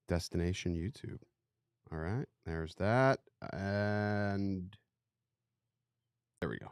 Destination YouTube. All right, there's that. And there we go.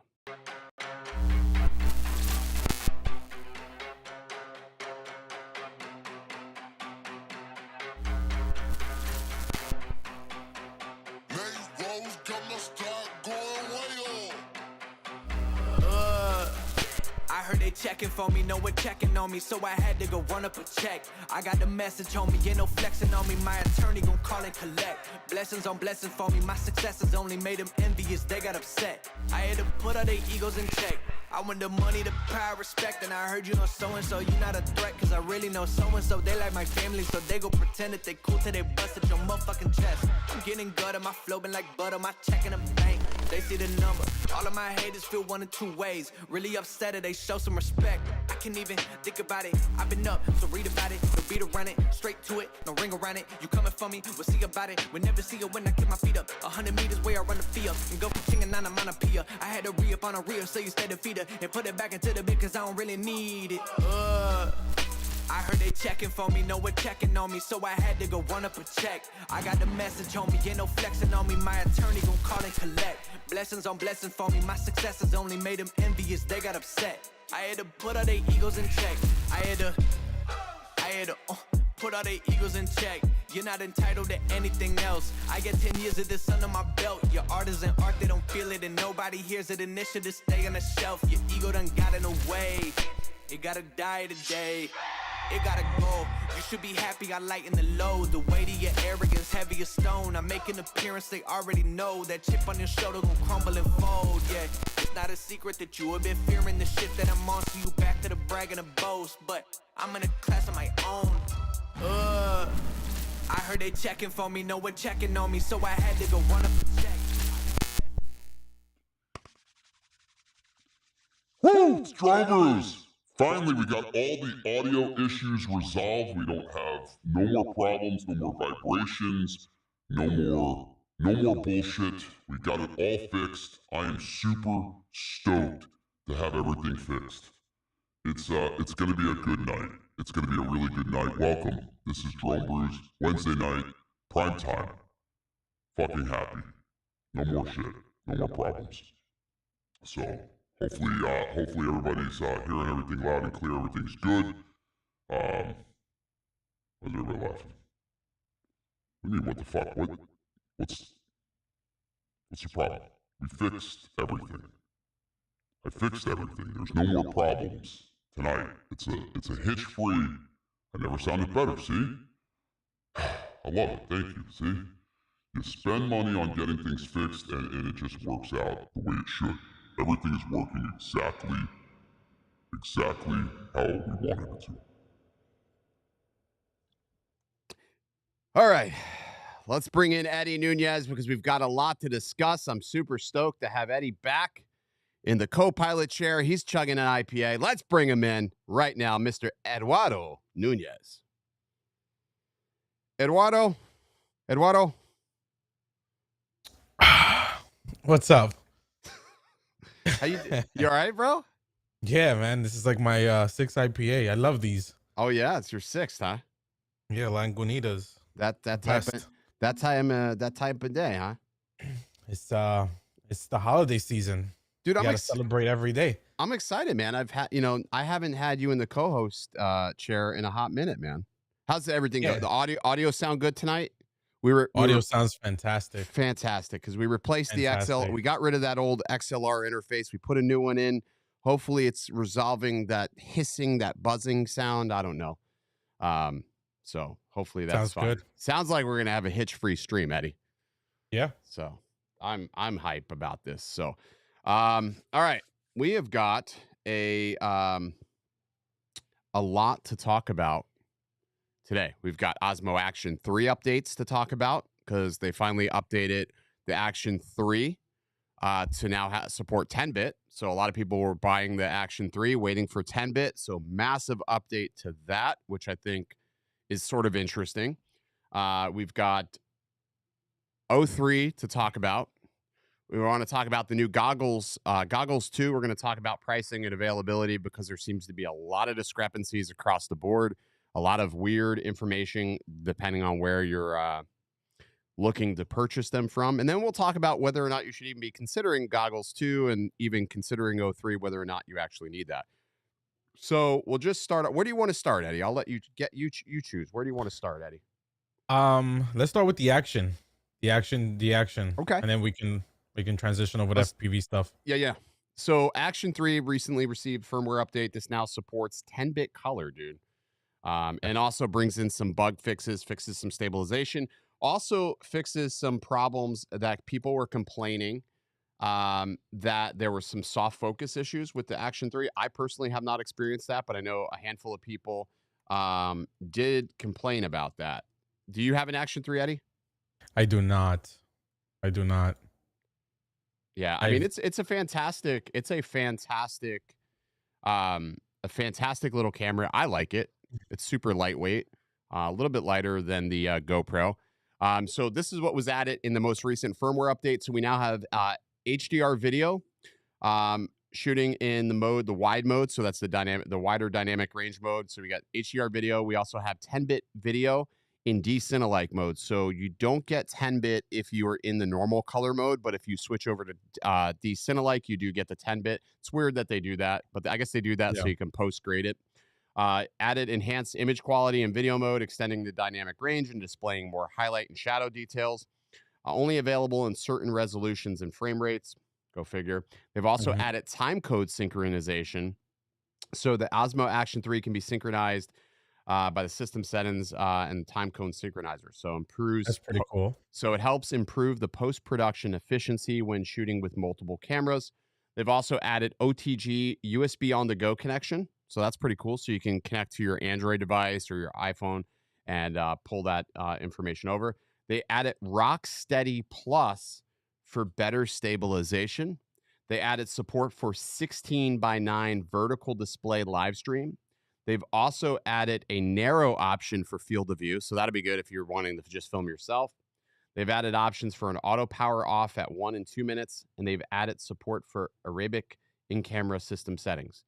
I heard they checking for me, no one checking on me, so I had to go run up a check. I got the message on me, ain't no flexing on me, my attorney gon' call and collect. Blessings on blessings for me, my successes only made them envious, they got upset. I had to put all their egos in check. I want the money, the power, respect, and I heard you know so-and-so, you not a threat, cause I really know so-and-so, they like my family, so they go pretend that they cool till they bust at your motherfucking chest. I'm getting gutter, my flow been like butter, my check in the bank, they see the number. All of my haters feel one of two ways, really upset or they show some respect. I can't even think about it, I've been up, so read about it, no beat around it, straight to it, no ring around it. You coming for me, we'll see about it, we'll never see it when I get my feet up. 100 meters where I run the field, and go from chinging on a manapia. I had to re-up on a reel, so you stay defeated, and put it back into the bit, cause I don't really need it. I heard they checking for me, no one checking on me, so I had to go run up a check. I got the message on me, ain't no flexing on me, my attorney gon' call and collect. Blessings on blessings for me, my successes only made them envious, they got upset. I had to put all their egos in check. I had to put all their egos in check. You're not entitled to anything else. I get 10 years of this under my belt. Your art is an art, they don't feel it, and nobody hears it. Initiative stay on the shelf. Your ego done got in the way. It gotta die today. It gotta go. You should be happy I lighten the load. The weight of your arrogance, heavy as stone. I make an appearance, they already know. That chip on your shoulder gon' crumble and fold, yeah. It's not a secret that you have been fearing the shit that I'm on. So you back to the brag and the boast. But I'm in a class of my own. I heard they checking for me, no one checking on me, so I had to go run up a check. Woo! Strongers! Finally, we got all the audio issues resolved. We don't have no more problems, no more vibrations, no more bullshit. We got it all fixed. I am super stoked to have everything fixed. It's gonna be a good night. It's gonna be a really good night. Welcome. This is Drone Brews, Wednesday night, prime time. Fucking happy. No more shit. No more problems. So hopefully everybody's hearing everything loud and clear. Everything's good. Why's everybody laughing? I mean, what the fuck? What's the problem? We fixed everything. I fixed everything. There's no more problems tonight. It's a hitch-free. I never sounded better. See? I love it. Thank you. See? You spend money on getting things fixed, and it just works out the way it should. Everything is working exactly how we wanted it to. All right, let's bring in Eddie Nunez because we've got a lot to discuss. I'm super stoked to have Eddie back in the co-pilot chair. He's chugging an IPA. Let's bring him in right now, Mr. Eduardo Nunez. Eduardo? What's up? You all right, bro? Yeah, man. This is like my sixth IPA. I love these. Oh yeah, it's your sixth, huh? Yeah, Lagunitas. That type of day, huh? It's the holiday season. Dude, you gotta celebrate every day. I'm excited, man. I haven't had you in the co-host chair in a hot minute, man. How's everything go? The audio sound good tonight? Audio sounds fantastic. Fantastic, because we replaced the XL. We got rid of that old XLR interface. We put a new one in. Hopefully, it's resolving that hissing, that buzzing sound. I don't know. So hopefully that's sounds fine. Good. Sounds like we're gonna have a hitch-free stream, Eddie. Yeah. So I'm hype about this. So, all right, we have got a lot to talk about today. We've got Osmo Action 3 updates to talk about because they finally updated the Action 3 to now support 10-bit. So a lot of people were buying the Action 3, waiting for 10-bit. So massive update to that, which I think is sort of interesting. We've got O3 to talk about. We want to talk about the new Goggles. Goggles 2, we're going to talk about pricing and availability because there seems to be a lot of discrepancies across the board. a lot of weird information depending on where you're looking to purchase them from. And then we'll talk about whether or not you should even be considering goggles 2 and even considering O3, whether or not you actually need that. So we'll just start. Where do you want to start, Eddie? I'll let you you choose. Where do you want to start, Eddie? Let's start with the action, the action, Okay. and then we can transition over to Let's- FPV stuff. Yeah. So Action 3 recently received firmware update. This now supports 10-bit color, dude. And also brings in some bug fixes, fixes some stabilization, also fixes some problems that people were complaining that there were some soft focus issues with the Action 3. I personally have not experienced that, but I know a handful of people did complain about that. Do you have an Action 3, Eddie? I do not. Yeah, I mean it's a fantastic a fantastic little camera. I like it. It's super lightweight, a little bit lighter than the GoPro. So this is what was added in the most recent firmware update. So we now have HDR video shooting in the wide mode. So that's the wider dynamic range mode. So we got HDR video. We also have 10-bit video in D-Cinelike mode. So you don't get 10-bit if you are in the normal color mode, but if you switch over to D-Cinelike, you do get the 10-bit. It's weird that they do that, but I guess they do that so you can post-grade it. Added enhanced image quality in video mode, extending the dynamic range and displaying more highlight and shadow details. Only available in certain resolutions and frame rates. Go figure. They've also added time code synchronization. So the Osmo Action 3 can be synchronized by the system settings and time code synchronizer. So improves. That's pretty cool. So it helps improve the post-production efficiency when shooting with multiple cameras. They've also added OTG USB on the go connection. So that's pretty cool. So you can connect to your Android device or your iPhone and pull that information over. They added Rocksteady Plus for better stabilization. They added support for 16:9 vertical display live stream. They've also added a narrow option for field of view. So that'll be good if you're wanting to just film yourself. They've added options for an auto power off at 1 and 2 minutes. And they've added support for Arabic in-camera system settings.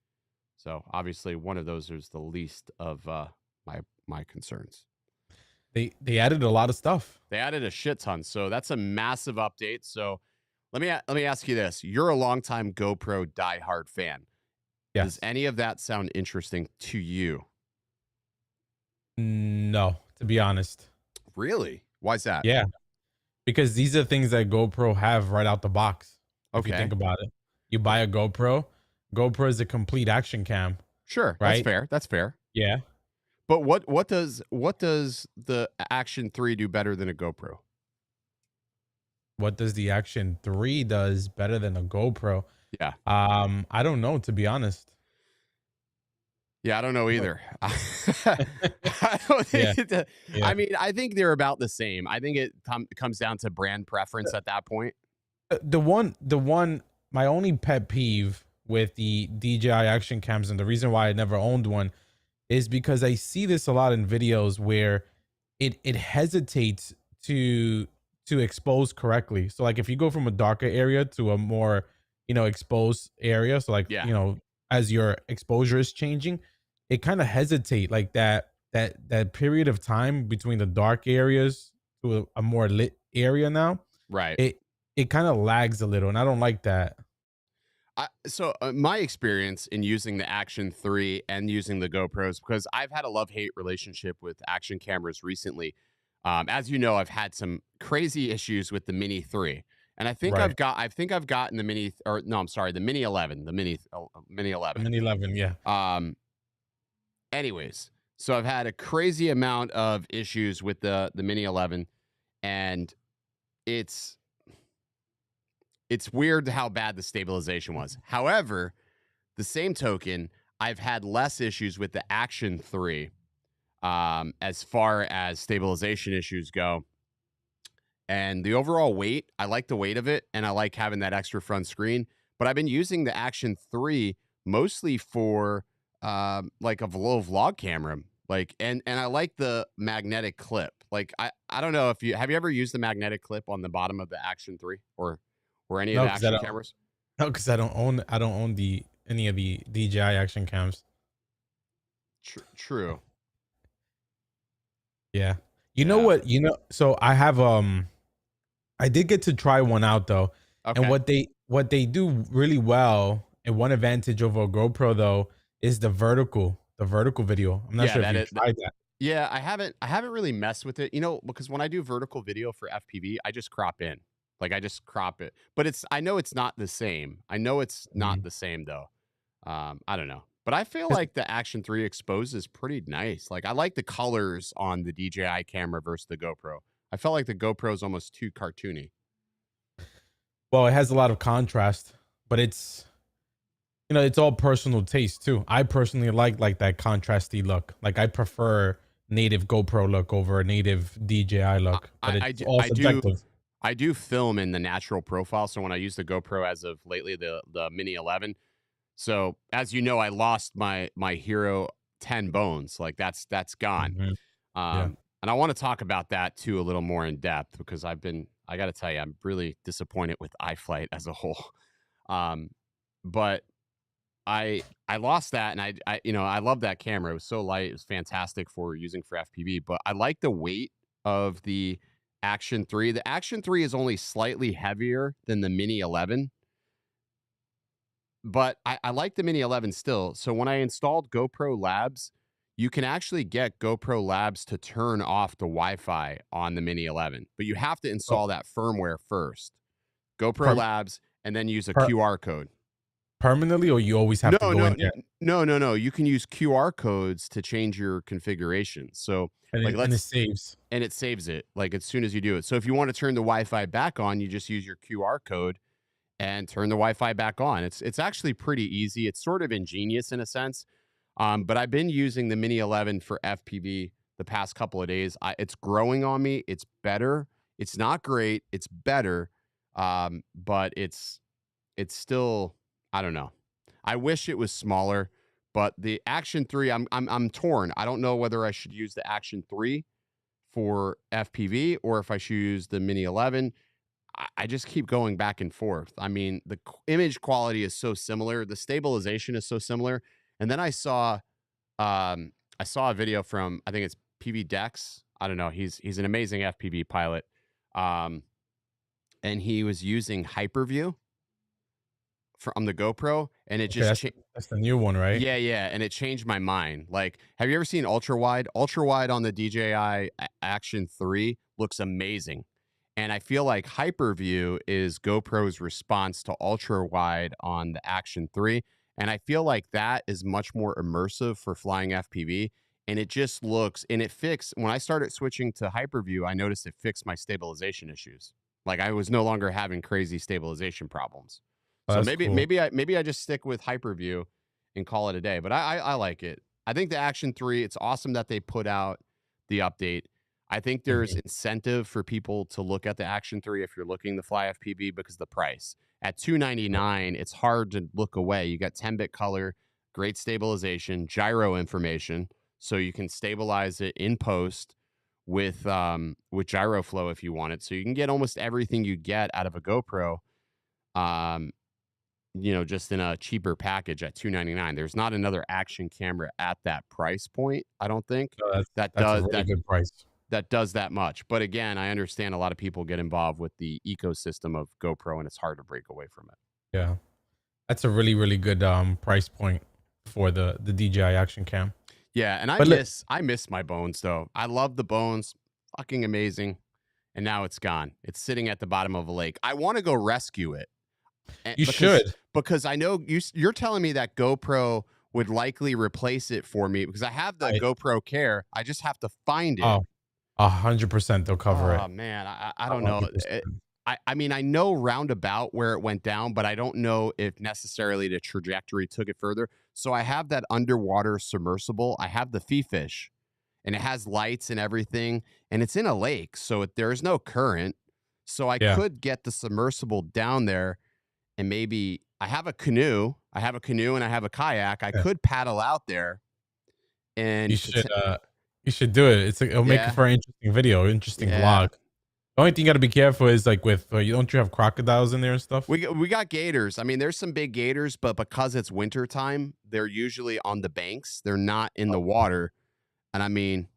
So obviously one of those is the least of my concerns. They added a lot of stuff. They added a shit ton. So that's a massive update. So let me ask you this. You're a longtime GoPro diehard fan. Yes. Does any of that sound interesting to you? No, to be honest. Really? Why's that? Yeah. Because these are things that GoPro have right out the box. If you think about it. You buy a GoPro. GoPro is a complete action cam. Sure. Right? That's fair. Yeah. But what does the Action 3 do better than a GoPro? What does the Action 3 does better than a GoPro? Yeah. I don't know, to be honest. Yeah, I don't know either. I don't think I mean, I think they're about the same. I think it comes down to brand preference at that point. The one, my only pet peeve with the DJI Action cams, and the reason why I never owned one, is because I see this a lot in videos where it hesitates to expose correctly. So like if you go from a darker area to a more, exposed area, so like, as your exposure is changing, it kind of hesitate, like that period of time between the dark areas to a more lit area now. Right. It kind of lags a little, and I don't like that. So my experience in using the Action 3 and using the GoPros, because I've had a love-hate relationship with action cameras recently. As you know, I've had some crazy issues with the Mini 3. And I think I've gotten the Mini, or no, I'm sorry, the Mini 11, the Mini 11. Mini 11, yeah. Anyways, so I've had a crazy amount of issues with the Mini 11, and it's weird how bad the stabilization was. However, the same token, I've had less issues with the Action 3 as far as stabilization issues go. And the overall weight, I like the weight of it, and I like having that extra front screen. But I've been using the Action 3 mostly for like a little vlog camera. Like, and I like the magnetic clip. Like, I don't know if you ever used the magnetic clip on the bottom of the Action 3 or any of the action cameras? No, because I don't own any of the DJI Action cams. True. Yeah. You know Yeah. what? So I have I did get to try one out though. And Okay. what they do really well, and one advantage over a GoPro though, is the vertical video. I'm not Yeah, sure if that you is. tried that. Yeah, I haven't really messed with it, because when I do vertical video for FPV, I just crop in. Like I just crop it. But I know it's not the same. I know it's not Mhm. the same though. I don't know. But I feel 'Cause- like the Action 3 Expose is pretty nice. Like I like the colors on the DJI camera versus the GoPro. I felt like the GoPro is almost too cartoony. Well, it has a lot of contrast, but it's all personal taste too. I personally like that contrasty look. Like I prefer native GoPro look over a native DJI I, look, but I, I it's do all I do subjective. I do film in the natural profile. So when I use the GoPro as of lately, the Mini 11. So as you know, I lost my Hero 10 bones. Like that's gone. Mhm. Yeah. And I want to talk about that too a little more in depth because I got to tell you, I'm really disappointed with iFlight as a whole. Um, but I lost that, and I love that camera. It was so light, it was fantastic for using for FPV. But I like the weight of the Action 3. The Action 3 is only slightly heavier than the Mini 11, but I like the Mini 11 still. So when I installed GoPro Labs, you can actually get GoPro Labs to turn off the Wi-Fi on the Mini 11, but you have to Oh, install that firmware first. GoPro per, Labs, and then use a per, QR code. permanently, or you always have to No, go no, in there no. You can use QR codes to change your configuration. So, and like, it saves. and it saves it like as soon as you do it. So if you want to turn the Wi-Fi back on, you just use your QR code and turn the Wi-Fi back on. It's actually pretty easy. It's sort of ingenious in a sense. But I've been using the Mini 11 for FPV the past couple of days. It's growing on me. It's better. It's not great. It's better. But it's still, I don't know. I wish it was smaller, but the Action 3, I'm torn. I don't know whether I should use the Action 3 for FPV or if I should use the Mini 11. I just keep going back and forth. I mean, the image quality is so similar, the stabilization is so similar. And then I saw a video from, I think it's PV Dex. I don't know. He's an amazing FPV pilot. Um, and he was using Hyperview from the GoPro, and it Okay, just that's the new one, right? yeah, and it changed my mind. Like, have you ever seen ultra wide? Ultra wide on the DJI Action 3 looks amazing. And I feel like Hyperview is GoPro's response to ultra wide on the Action 3. And I feel like that is much more immersive for flying FPV. And it just looks, and it fixed, when I started switching to Hyperview, I noticed it fixed my stabilization issues. Like I was no longer having crazy stabilization problems. Oh, So that's maybe cool. maybe I just stick with Hyperview and call it a day. But I like it. I think the Action 3, it's awesome that they put out the update. I think there's Mhm. incentive for people to look at the Action 3 if you're looking to fly FPV because the price. At $299, it's hard to look away. You got 10-bit color, great stabilization, gyro information, so you can stabilize it in post with gyro flow if you want it. So you can get almost everything you get out of a GoPro. Um, just in a cheaper package at $299. There's not another action camera at that price point, I don't think, No, that that's a does really good price. that does that much. But again, I understand a lot of people get involved with the ecosystem of GoPro and it's hard to break away from it. Yeah, that's a really really good price point for the DJI Action Cam. Yeah, and But look, I miss my bones though. I love the bones. Fucking amazing. And now it's gone. It's sitting at the bottom of a lake. I want to go rescue it. you Because should. I know you're telling me that GoPro would likely replace it for me because I have the I GoPro Care. I just have to find it. Oh, 100% they'll cover it. Oh man, I don't know. 100%. I mean, I know roundabout where it went down, but I don't know if necessarily the trajectory took it further. So I have that underwater submersible. I have the Fee Fish, and it has lights and everything, and it's in a lake, so there's no current. So I Yeah, could get the submersible down there, and maybe I have a canoe. I have a canoe and I have a kayak. I yeah. could paddle out there You and should you should do it. It'll make it yeah, for an interesting video, interesting yeah. vlog. The only thing you got to be careful is like with you don't you have crocodiles in there and stuff? We got gators. I mean, there's some big gators, but because it's winter time, they're usually on the banks. They're not in the water. And I mean,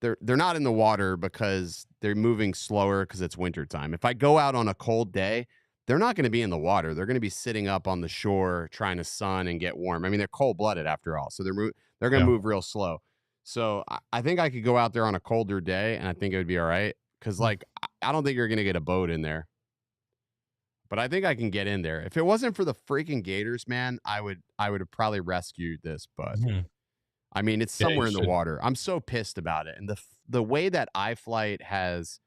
they're not in the water because they're moving slower because it's wintertime. If I go out on a cold day, they're not going to be in the water. They're going to be sitting up on the shore trying to sun and get warm. I mean, they're cold-blooded after all, so they're going to Yeah. move real slow. So I think I could go out there on a colder day, and I think it would be all right. Because like I don't think you're going to get a boat in there, but I think I can get in there. If it wasn't for the freaking gators, man, I would have probably rescued this. But Mhm. I mean, it's Yeah, you somewhere in the should. water. I'm so pissed about it, and the way that iFlight has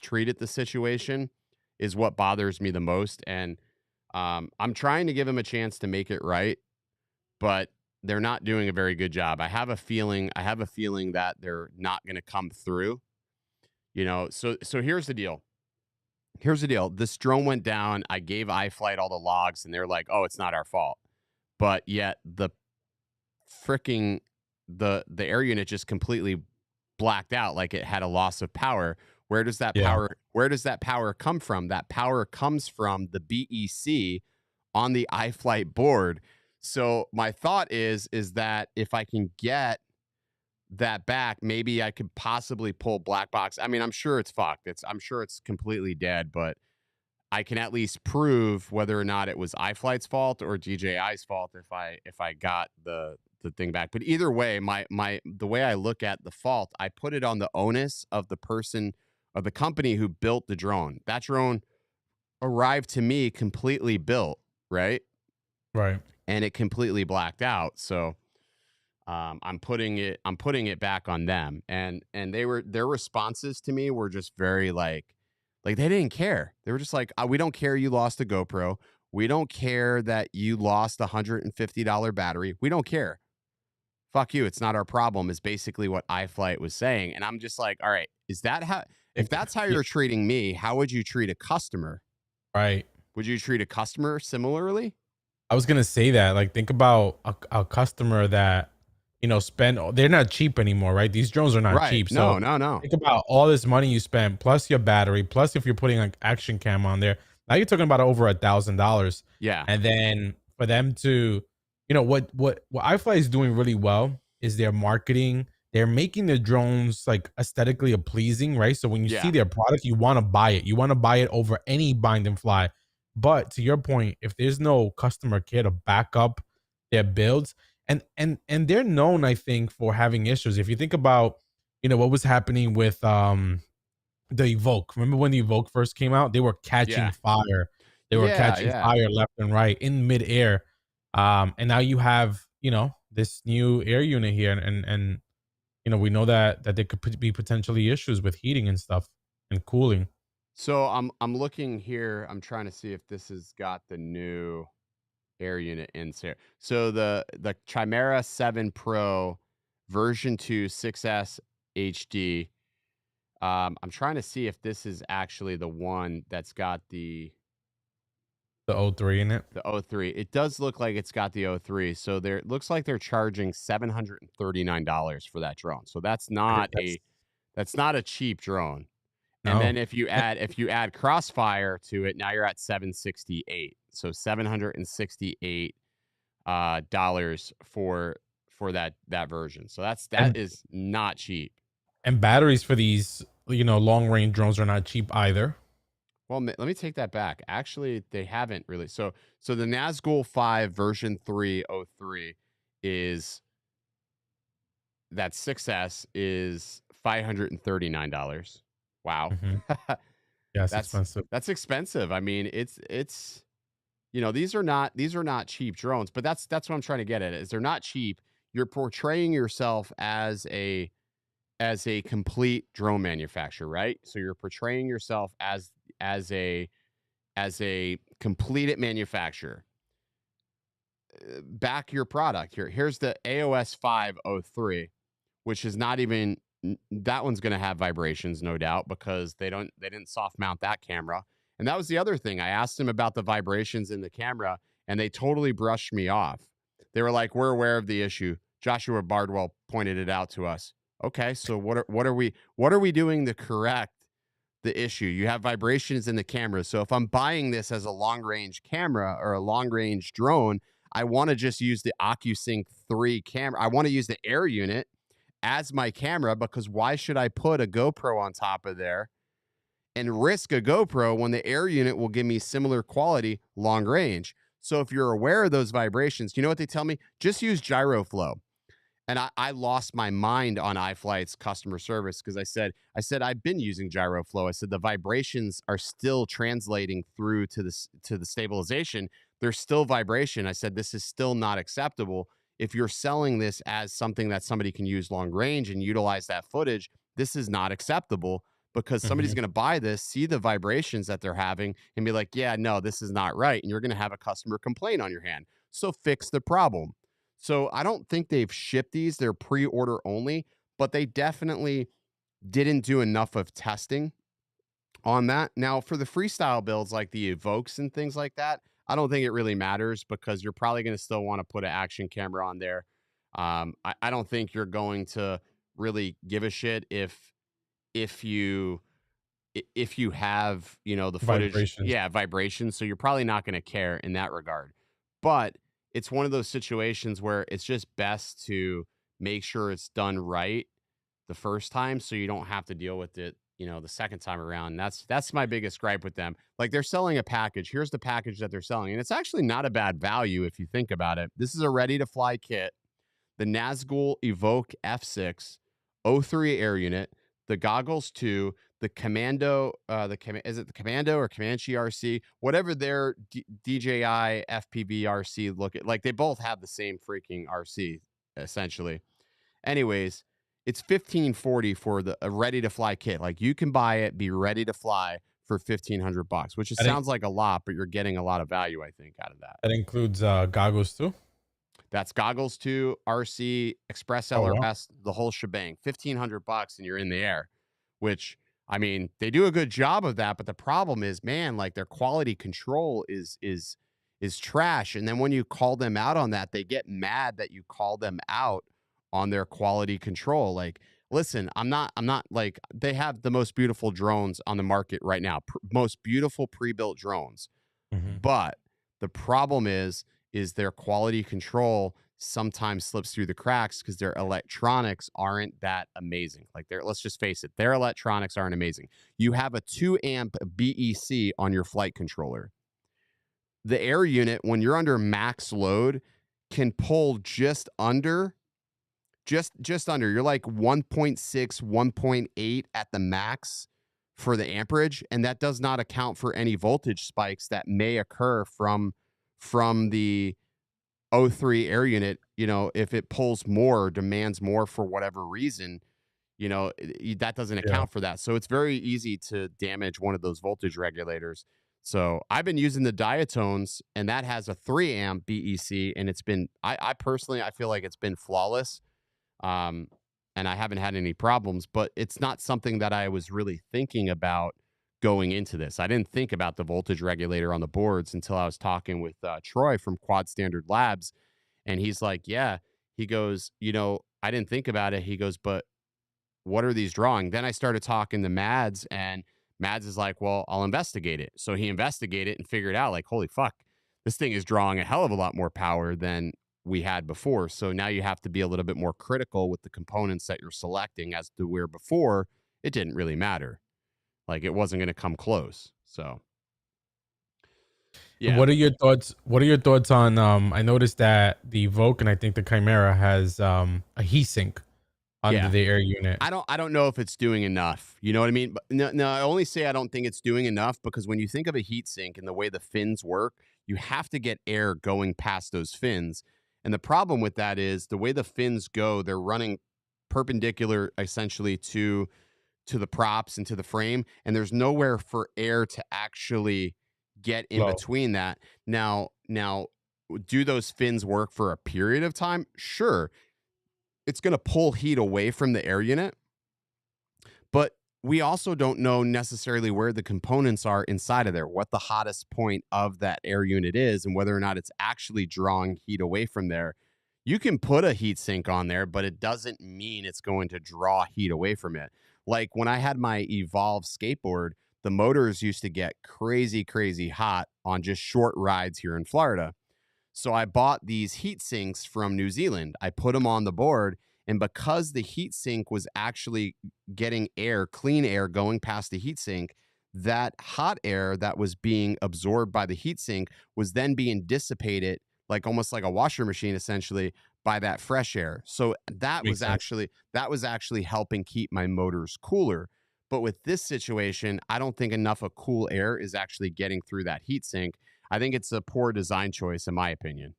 treated the situation is what bothers me the most. And I'm trying to give them a chance to make it right, but they're not doing a very good job. I have a feeling that they're not going to come through. So here's the deal. This drone went down. I gave iFlight all the logs, and they're like, "Oh, it's not our fault." But yet the freaking the air unit just completely blacked out, like it had a loss of power. Where does that Yeah. power come from? That power comes from the BEC on the iFlight board. So my thought is that if I can get that back, maybe I could possibly pull black box. I mean, I'm sure it's fucked. I'm sure it's completely dead, but I can at least prove whether or not it was iFlight's fault or DJI's fault if I got the thing back. But either way, the way I look at the fault, I put it on the onus of the person of the company who built the drone. That drone arrived to me completely built, right? Right. And it completely blacked out. So I'm putting it back on them. And their responses to me were just very like they didn't care. They were just like, we don't care you lost a GoPro. We don't care that you lost a $150 battery. We don't care. Fuck you. It's not our problem, is basically what iFlight was saying. And I'm just like, all right, is that how, if that's how Yeah. you're treating me, how would you treat a customer? Right. Would you treat a customer similarly? I was gonna say that. Like, think about a customer that spend. They're not cheap anymore, right? These drones are not Right. cheap. No, So no, no. think about all this money you spent, plus your battery, plus if you're putting like action cam on there. Now you're talking about over $1,000. Yeah. And then for them to, what iFly is doing really well is their marketing. They're making the drones like aesthetically pleasing, right? So when you see Yeah. their product, you want to buy it. You want to buy it over any bind and fly. But to your point, if there's no customer care to back up their builds, and they're known, I think, for having issues. If you think about, what was happening with the Evoke. Remember when the Evoke first came out? They were catching Yeah. fire. They were Yeah. catching Yeah. fire left and right in midair. And now you have, this new air unit here, and we know that there could be potentially issues with heating and stuff and cooling. So I'm looking here. I'm trying to see if this has got the new air unit in here. So the Chimera 7 Pro version 2 6S HD. I'm trying to see if this is actually the one that's got the The O3 in it. the O3. It does look like it's got the O3. So there, it looks like they're charging $739 for that drone. So that's not a cheap drone. And then No. if you add Crossfire to it, now you're at 768. So $768 dollars for that version. So that And is not cheap. and batteries for these, long range drones are not cheap either. Well, let me take that back. Actually, they haven't really. So the Nazgul 5 version 303 is that 6S is $539. Wow. Mhm. Yeah, it's That's expensive. that's expensive. I mean, it's these are not cheap drones, but that's what I'm trying to get at. Is they're not cheap. You're portraying yourself as a complete drone manufacturer, right? So you're portraying yourself as a completed manufacturer. Back your product. Here's the AOS 503, which is not even, that one's going to have vibrations, no doubt, because they didn't soft mount that camera. And that was the other thing. I asked them about the vibrations in the camera, and they totally brushed me off. They were like, "We're aware of the issue. Joshua Bardwell pointed it out to us." Okay, so what are we doing to correct the issue? You have vibrations in the camera. So if I'm buying this as a long range camera or a long range drone, I want to just use the OcuSync 3 camera. I want to use the air unit as my camera, because why should I put a GoPro on top of there and risk a GoPro when the air unit will give me similar quality long range? So if you're aware of those vibrations, you know what they tell me? Just use gyro flow. And I lost my mind on iFlight's customer service because I said I've been using gyro flow. I said the vibrations are still translating through to the stabilization. There's still vibration. I said this is still not acceptable. If you're selling this as something that somebody can use long range and utilize that footage, this is not acceptable, because somebody's going to buy this, see the vibrations that they're having, and be like, yeah, no, this is not right. And you're going to have a customer complaint on your hand. So fix the problem. So I don't think they've shipped these. They're pre-order only, but they definitely didn't do enough of testing on that. Now, for the freestyle builds like the Evokes and things like that, I don't think it really matters, because you're probably going to still want to put an action camera on there. I don't think you're going to really give a shit if you have, the footage, Vibrations. vibrations. So you're probably not going to care in that regard. But it's one of those situations where it's just best to make sure it's done right the first time, so you don't have to deal with it, the second time around. That's my biggest gripe with them. Like, they're selling a package. Here's the package that they're selling, and it's actually not a bad value if you think about it. This is a ready to fly kit, the Nazgul Evoke F6 O3 air unit, the Goggles 2, the Commando, is it the Commando or Comanche RC, whatever their DJI FPV RC look at. Like, they both have the same freaking RC essentially. Anyways, it's $1,540 for a ready to fly kit. Like, you can buy it, be ready to fly for $1,500, which sounds like a lot, but you're getting a lot of value, I think, out of that. That includes goggles too. That's Goggles 2, RC, Express Oh, wow. LRS, the whole shebang. $1,500 and you're in the air, which, I mean, they do a good job of that, but the problem is, man, like, their quality control is trash. And then when you call them out on that, they get mad that you call them out on their quality control. Like, listen, I'm not like, they have the most beautiful drones on the market right now, most beautiful pre-built drones. But the problem is their quality control sometimes slips through the cracks because their electronics aren't that amazing. Like, let's just face it, their electronics aren't amazing. You have a 2 amp BEC on your flight controller. The air unit, when you're under max load, can pull just under. You're like 1.6, 1.8 at the max for the amperage, and that does not account for any voltage spikes that may occur from the O3 air unit. If it pulls more or demands more for whatever reason, that doesn't account for that. So it's very easy to damage one of those voltage regulators. So I've been using the Diatones, and that has a 3 amp BEC, and it's been, I personally, I feel like it's been flawless. And I haven't had any problems, but it's not something that I was really thinking about going into this. I didn't think about the voltage regulator on the boards until I was talking with Troy from Quad Standard Labs. And he's like, yeah, he goes, I didn't think about it. He goes, but what are these drawing? Then I started talking to Mads, and Mads is like, well, I'll investigate it. So he investigated and figured out, like, holy fuck, this thing is drawing a hell of a lot more power than we had before. So now you have to be a little bit more critical with the components that you're selecting, as to where before it didn't really matter. Like, it wasn't going to come close. So yeah. What are your thoughts on I noticed that the Evoke and I think the Chimera has a heat sink under the air unit. I don't know if it's doing enough. You know what I mean? But no, I only say I don't think it's doing enough because when you think of a heat sink and the way the fins work, you have to get air going past those fins. And the problem with that is the way the fins go, they're running perpendicular essentially to the props and to the frame, and there's nowhere for air to actually get in between that. Now, do those fins work for a period of time? Sure. It's going to pull heat away from the air unit, but we also don't know necessarily where the components are inside of there, what the hottest point of that air unit is, and whether or not it's actually drawing heat away from there. You can put a heat sink on there, but it doesn't mean it's going to draw heat away from it. Like when I had my Evolve skateboard, the motors used to get crazy, crazy hot on just short rides here in Florida. So I bought these heat sinks from New Zealand. I put them on the board, And because the heat sink was actually getting air, clean air going past the heat sink, that hot air that was being absorbed by the heat sink was then being dissipated, like almost like a washer machine, essentially, by that fresh air. So Makes sense. that was actually helping keep my motors cooler. But with this situation, I don't think enough of cool air is actually getting through that heat sink. I think it's a poor design choice, in my opinion.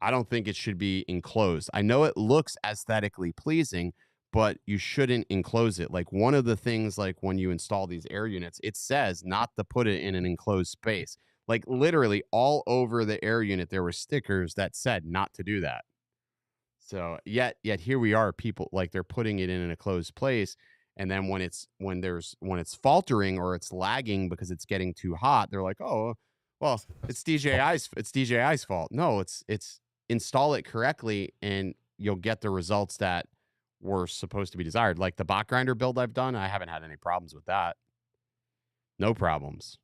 I don't think it should be enclosed. I know it looks aesthetically pleasing, but you shouldn't enclose it. Like one of the things, like when you install these air units, it says not to put it in an enclosed space. Like literally all over the air unit, there were stickers that said not to do that. So yet here we are, people like they're putting it in a closed place. And then when it's faltering or it's lagging because it's getting too hot, they're like, oh, well, it's DJI's fault. No, it's install it correctly and you'll get the results that were supposed to be desired. Like the bot grinder build I've done, I haven't had any problems with that. No problems.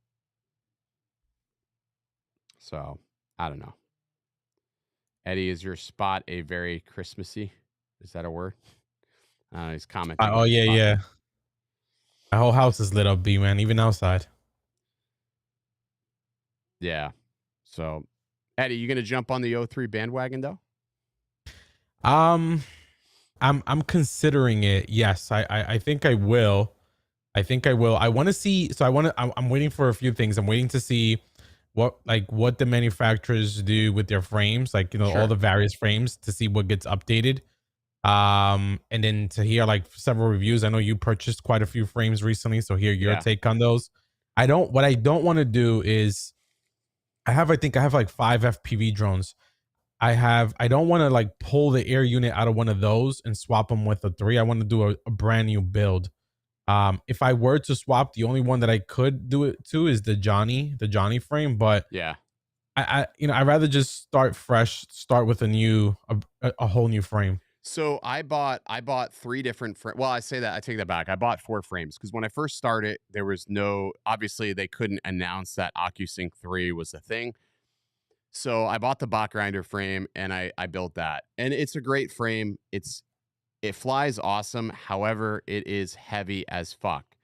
So I don't know. Eddie, is your spot a very Christmassy? Is that a word? He's commenting. Oh yeah, yeah. My whole house is lit up, B man, even outside. Yeah. So, Eddie, you gonna jump on the O3 bandwagon though? I'm considering it. Yes, I think I will. I think I will. I want to see. So I'm waiting for a few things. I'm waiting to see what the manufacturers do with their frames, like all Sure. the various frames, to see what gets updated. And then to hear like several reviews. I know you purchased quite a few frames recently, so hear your Yeah. take on those. What I don't want to do is I think I have like 5 FPV drones. I don't want to like pull the air unit out of one of those and swap them with a 3. I want to do a brand new build. If I were to swap, the only one that I could do it to is the Johnny frame, but Yeah. I'd rather just start fresh, start with a whole new frame. So I bought 3 different well, I take that back. I bought 4 frames because when I first started, there was obviously they couldn't announce that OcuSync 3 was a thing. So I bought the bot grinder frame and I built that. And it's a great frame. It flies awesome. However, it is heavy as fuck.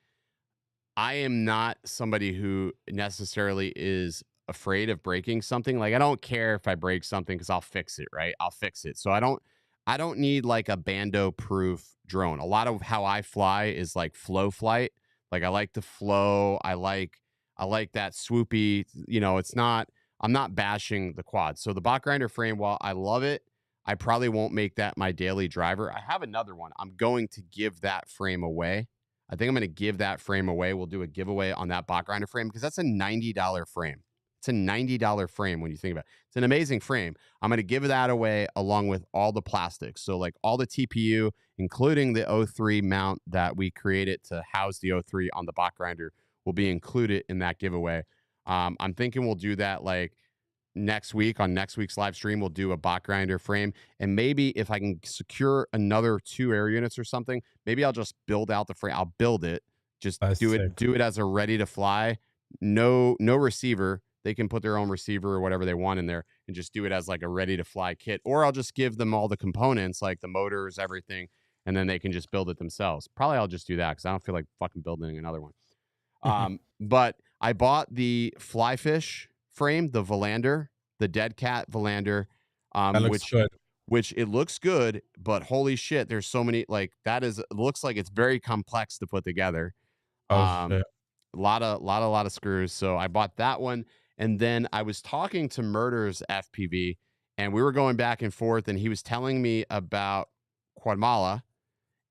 I am not somebody who necessarily is afraid of breaking something. Like I don't care if I break something because I'll fix it, right? I'll fix it. So I don't need like a bando proof drone. A lot of how I fly is like flow flight. Like I like the flow. I like that swoopy, I'm not bashing the quad. So the bot grinder frame, while I love it, I probably won't make that my daily driver. I have another one. I'm going to give that frame away. I think I'm going to give that frame away. We'll do a giveaway on that bot grinder frame because that's a $90 frame. It's a $90 frame when you think about it. It's an amazing frame. I'm going to give that away along with all the plastics. So like all the TPU, including the O3 mount that we created to house the O3 on the bot grinder, will be included in that giveaway. I'm thinking we'll do that like next week on next week's live stream. We'll do a bot grinder frame, and maybe if I can secure another 2 air units or something, maybe I'll just build out the frame. I'll build it, just That's do sick. it as a ready to fly. No receiver. They can put their own receiver or whatever they want in there and just do it as like a ready to fly kit. Or I'll just give them all the components, like the motors, everything, and then they can just build it themselves. Probably I'll just do that because I don't feel like fucking building another one. But I bought the Flyfish frame, the Valander, the Dead Cat Valander, That looks good. which it looks good, but holy shit, there's so many, like it looks like it's very complex to put together. Oh A shit. lot of screws. So I bought that one. And then I was talking to Murder's FPV and we were going back and forth and he was telling me about Quadmala.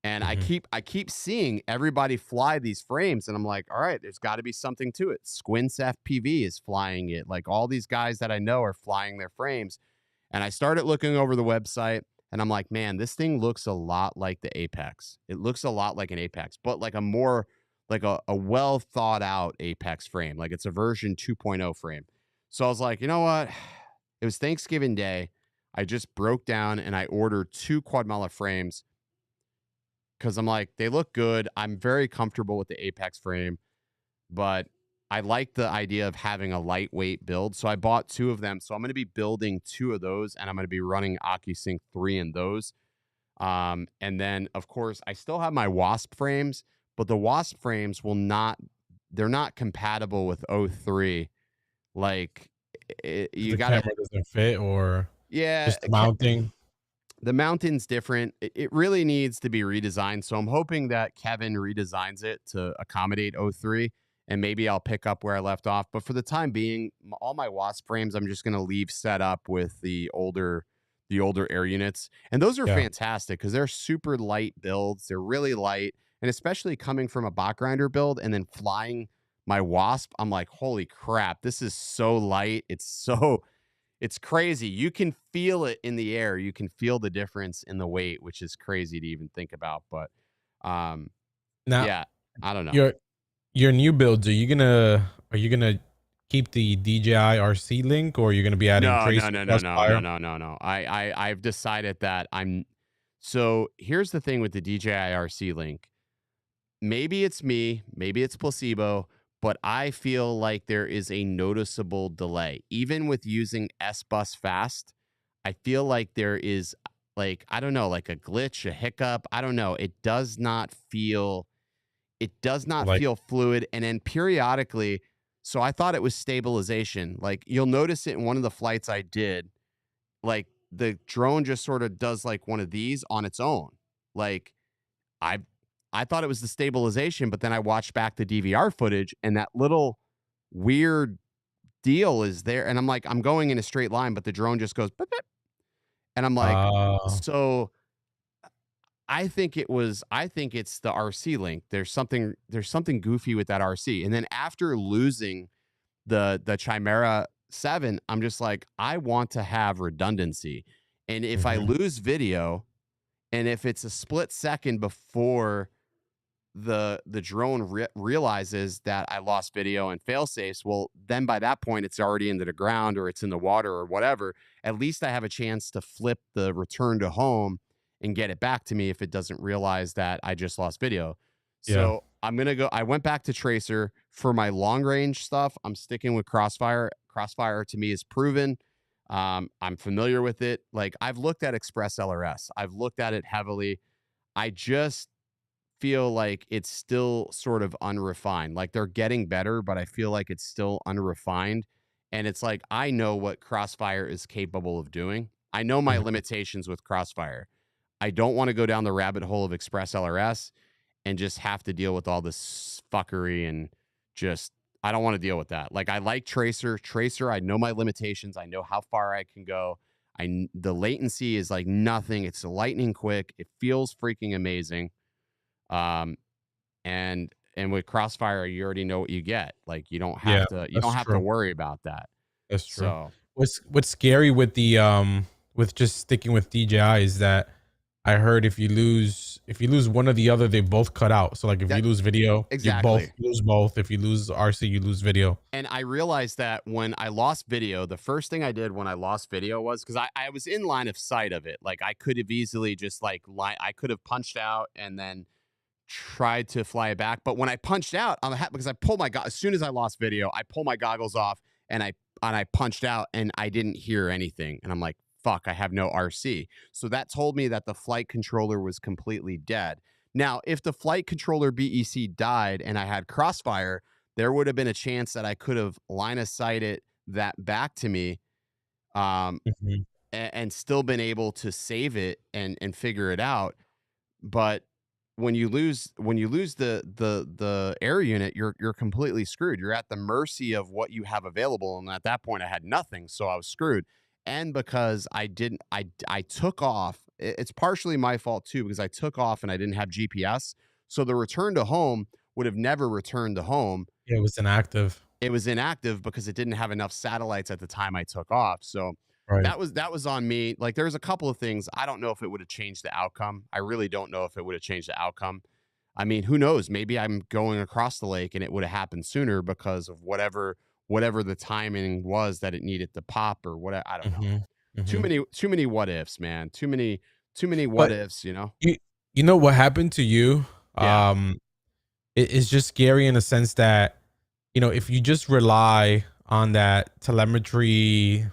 And I keep seeing everybody fly these frames, and I'm like, all right, there's got to be something to it. Squints FPV is flying it. Like all these guys that I know are flying their frames. And I started looking over the website, and I'm like, man, this thing looks a lot like the Apex. It looks a lot like an Apex, but like a more like a well thought out Apex frame. Like it's a version 2.0 frame. So I was like, you know what? It was Thanksgiving Day. I just broke down and I ordered 2 Quadmala frames. Because I'm like, they look good. I'm very comfortable with the Apex frame, but I like the idea of having a lightweight build. So I bought 2 of them. So I'm going to be building 2 of those, and I'm going to be running OcuSync 3 in those. And then of course I still have my Wasp frames, but the Wasp frames they're not compatible with O3. Like you The gotta, camera doesn't fit, or yeah, just the mounting. the mountain's different. It really needs to be redesigned. So I'm hoping that Kevin redesigns it to accommodate O3, and maybe I'll pick up where I left off. But for the time being, all my Wasp frames, I'm just going to leave set up with the older air units. And those are Yeah. fantastic because they're super light builds. They're really light. And especially coming from a bot grinder build and then flying my Wasp, I'm like, holy crap, this is so light. It's crazy. You can feel it in the air. You can feel the difference in the weight, which is crazy to even think about. But um, Now, yeah, I don't know. your new builds, are you gonna keep the DJI RC link, or are you gonna be adding No, no, Tracer, no, no, no, no, Crossfire? no, no, no. I've decided that I'm. So here's the thing with the DJI RC link. Maybe it's me, maybe it's placebo, but I feel like there is a noticeable delay. Even with using S Bus Fast, I feel like there is, like, I don't know, like a glitch, a hiccup. I don't know. It does not Like, feel fluid. And then periodically, so I thought it was stabilization. Like you'll notice it in one of the flights I did, like the drone just sort of does like one of these on its own. Like I I thought it was the stabilization, but then I watched back the DVR footage and that little weird deal is there. And I'm like, I'm going in a straight line, but the drone just goes, "Beep, beep." And I'm like, uh, so I think it's the RC link. There's something goofy with that RC. And then after losing the Chimera 7, I'm just like, I want to have redundancy. And if I mhm, lose video and if it's a split second before the drone realizes that I lost video and fail safes, well, then by that point it's already into the ground or it's in the water or whatever. At least I have a chance to flip the return to home and get it back to me if it doesn't realize that I just lost video. yeah, So I'm gonna go. I went back to Tracer for my long range stuff. I'm sticking with Crossfire. Crossfire to me is proven. I'm familiar with it. Like I've looked at Express LRS. I've looked at it heavily. I just feel like it's still sort of unrefined. Like they're getting better, but I feel like it's still unrefined. And it's like I know what Crossfire is capable of doing. I know my mhm, limitations with Crossfire. I don't want to go down the rabbit hole of Express LRS and just have to deal with all this fuckery and just I don't want to deal with that. Like I like Tracer. Tracer, I know my limitations. I know how far I can go. The latency is like nothing. It's lightning quick. It feels freaking amazing. Um, and with Crossfire, you already know what you get. Like yeah, you don't that's have to true. worry about that. That's true. So What's scary with the with just sticking with DJI is that I heard if you lose one or the other, they both cut out. So like if you that lose video, you both exactly. lose both. If you lose RC, you lose video. And I realized that when I lost video, the first thing I did when I lost video was because I was in line of sight of it. Like I could have easily just like I could have punched out and then tried to fly it back. But when I punched out, because I pulled as soon as I lost video, I pulled my goggles off and I punched out and I didn't hear anything. And I'm like, fuck, I have no RC. So that told me that the flight controller was completely dead. Now, if the flight controller BEC died and I had Crossfire, there would have been a chance that I could have line of sighted that back to me, um, Mhm. and still been able to save it and figure it out. But when you lose the air unit, you're completely screwed. You're at the mercy of what you have available, and at that point, I had nothing, so I was screwed. And because I didn't, I took off. It's partially my fault too because I took off and I didn't have GPS, so the return to home would have never returned to home. Yeah, it was inactive. It was inactive because it didn't have enough satellites at the time I took off. So Right. that was on me. Like there's a couple of things. I don't know if it would have changed the outcome. I really don't know if it would have changed the outcome. I mean, who knows? Maybe I'm going across the lake and it would have happened sooner because of whatever the timing was that it needed to pop or what I don't know. Mhm. Mhm. Too many what ifs, man. Too many what But ifs, you know? you you know what happened to you? Yeah. It is just scary in the sense that, if you just rely on that telemetry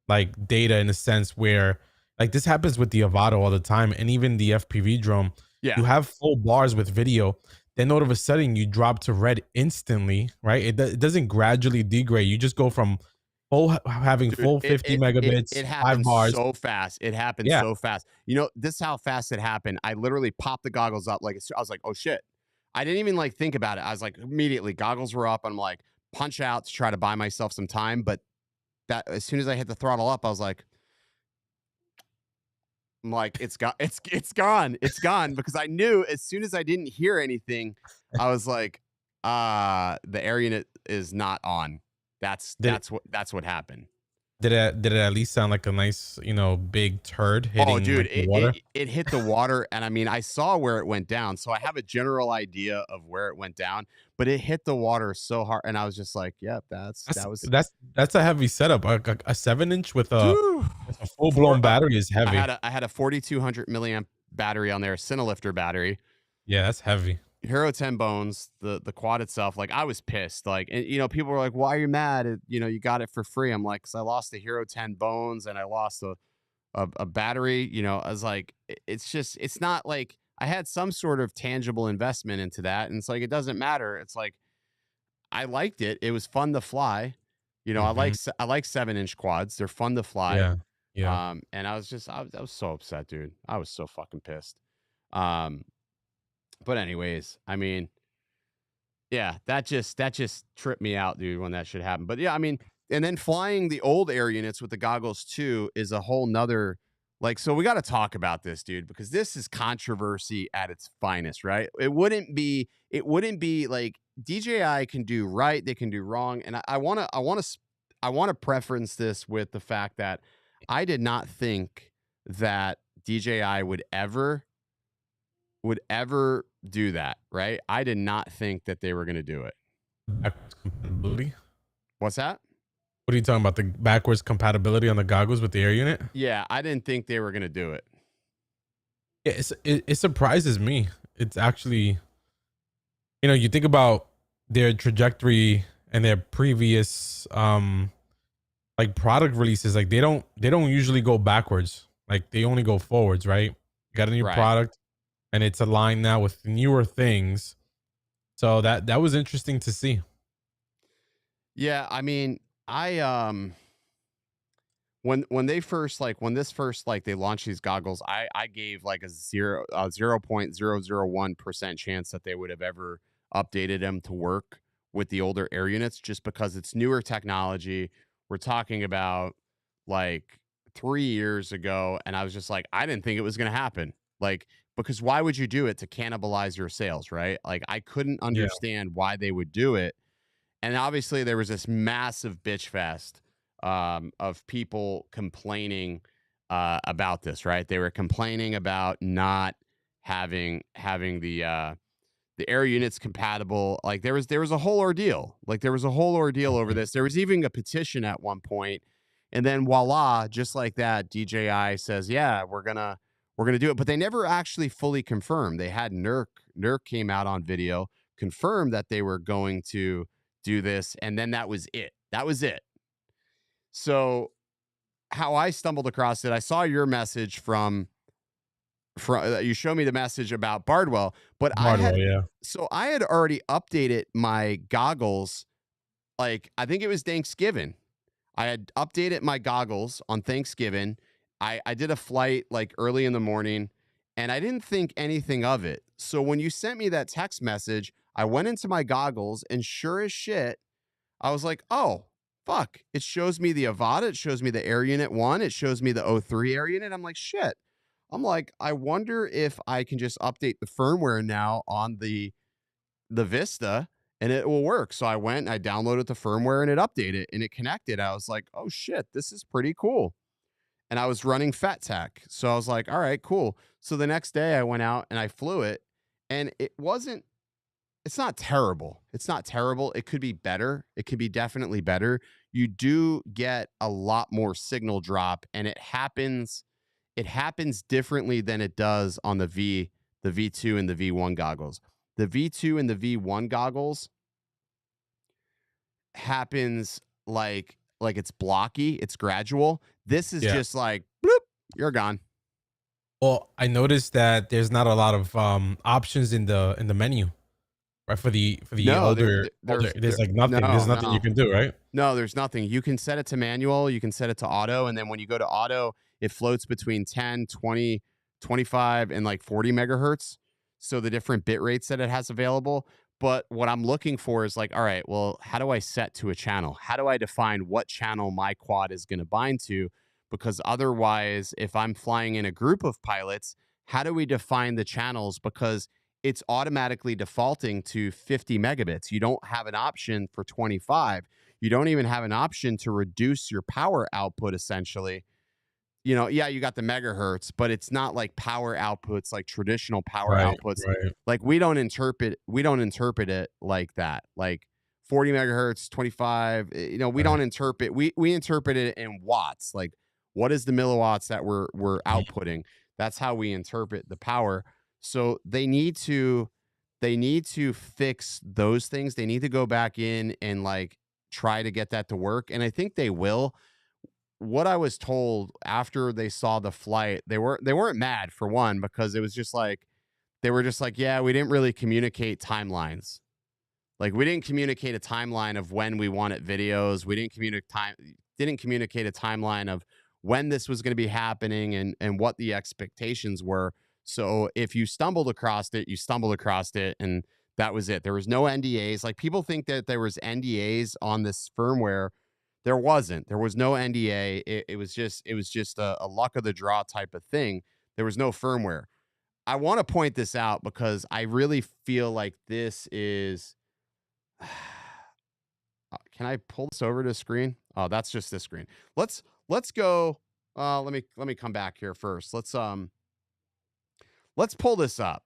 like data in a sense where Like this happens with the Avado all the time, and even the FPV drone. Yeah. You have full bars with video, then all of a sudden you drop to red instantly, right? It doesn't gradually degrade. You just go from having Dude, full 50 it megabits, 5 happened bars. so fast. It happened Yeah, so fast. You know, this is how fast it happened. I literally popped the goggles up like I was like, "Oh shit." I didn't even like think about it. I was like, immediately goggles were up. I'm like, punch out to try to buy myself some time, but that as soon as I hit the throttle up, I was like, it's got it's gone because I knew as soon as I didn't hear anything, I was like, the air unit is not on. did That's what happened. did it at least sound like a nice, big turd Oh, hitting dude, like the water? it hit the water, and I mean, I saw where it went down, so I have a general idea of where it went down, but it hit the water so hard, and I was just like, "Yep, That's that was that's a heavy setup. A 7-inch Phew. with a full for blown battery is heavy. I had a 4,200 milliamp battery on there, a Cinelifter battery, Yeah, that's heavy. Hero 10 bones, the quad itself. Like I was pissed. Like, and people were like, "Why are you mad? You got it for free." I'm like, "Cause I lost the Hero 10 bones and I lost a battery." I was like, It's just, it's not like I had some sort of tangible investment into that, and it's like it doesn't matter. It's like I liked it. It was fun to fly. Mhm. I like 7-inch quads. They're fun to fly. Yeah. Yeah. And I was so upset, dude. I was so fucking pissed. Um, but anyways, I mean, yeah, that just tripped me out, dude, when that should happen. But yeah, I mean, and then flying the old air units with the goggles too is a whole nother like so we got to talk about this, dude, because this is controversy at its finest, right? It wouldn't be like DJI can do right, they can do wrong. And I want to preference this with the fact that I did not think that DJI would ever do that, right? I did not think that they were going to do it. Backwards compatibility. What's that? What are you talking about? The backwards compatibility on the goggles with the air unit? Yeah, I didn't think they were going to do it. Yeah, it surprises me. It's actually, you think about their trajectory and their previous like product releases, like they don't usually go backwards. Like they only go forwards, right? You got a new Right. product and it's aligned now with newer things. So that was interesting to see. Yeah, I mean, I when they first like when this first like they launched these goggles, I gave like a 0.001% chance that they would have ever updated them to work with the older air units just because it's newer technology. We're talking about like 3 years ago, and I was just like, I didn't think it was going to happen. Like because why would you do it to cannibalize your sales, right? Like I couldn't Yeah. understand why they would do it. And obviously there was this massive bitch fest of people complaining about this, right? They were complaining about not having the air units compatible. Like there was a whole ordeal. Like there was a whole ordeal over Mhm. this. There was even a petition at one point, and then voila, just like that, DJI says, "Yeah, we're gonna do it," but they never actually fully confirmed. They had Nurk came out on video, confirmed that they were going to do this, and then that was it. That was it. So how I stumbled across it, I saw your message from you showed me the message about Bardwell, but Hardware, yeah. I had already updated my goggles. Like I think it was Thanksgiving. I had updated my goggles on Thanksgiving. I did a flight like early in the morning, and I didn't think anything of it. So when you sent me that text message, I went into my goggles, and sure as shit, I was like, "Oh, fuck. It shows me the Avata, it shows me the Air Unit 1, it shows me the O3 Air Unit." I'm like, "Shit." I'm like, "I wonder if I can just update the firmware now on the Vista and it will work." So I went and I downloaded the firmware and it updated and it connected. I was like, "Oh shit, this is pretty cool." And I was running Fat Tack. So I was like, "All right, cool." So the next day I went out and I flew it, and it's not terrible. It's not terrible. It could be better. It could be definitely better. You do get a lot more signal drop, and it happens differently than it does on the V2 and the V1 goggles. The V2 and the V1 goggles happens like it's blocky, it's gradual. This is Yeah. just like bloop, you're gone. Well, I noticed that there's not a lot of options in the menu, right? For the No, older, there's like nothing. There's nothing you can do, right? no, there's nothing. You can set it to manual, you can set it to auto, and then when you go to auto, it floats between 10, 20, 25, and like 40 megahertz. So the different bit rates that it has available. But what I'm looking for is like, all right, well, how do I set to a channel? How do I define what channel my quad is going to bind to? Because otherwise, if I'm flying in a group of pilots, how do we define the channels? Because it's automatically defaulting to 50 megabits. You don't have an option for 25. You don't even have an option to reduce your power output essentially. Yeah, you got the megahertz, but it's not like power outputs like traditional power Right, outputs. right. Like we don't interpret it like that. Like 40 megahertz, 25, we Right. don't interpret we interpret it in watts. Like what is the milliwatts that we're outputting? That's how we interpret the power. So they need to fix those things. They need to go back in and like try to get that to work. And I think they will. What I was told after they saw the flight, they weren't mad for one, because it was just like they were just like, yeah, we didn't really communicate timelines. Like we didn't communicate a timeline of when we wanted videos. We didn't communicate a timeline of when this was going to be happening and what the expectations were. So if you stumbled across it, you stumbled across it, and that was it. There was no NDAs. Like people think that there was NDAs on this firmware. There wasn't. There was no NDA. It was just a luck of the draw type of thing. There was no firmware. I want to point this out because I really feel like this is. Can I pull this over to screen? Oh, that's just this screen. Let's go. Let me come back here first. Let's pull this up.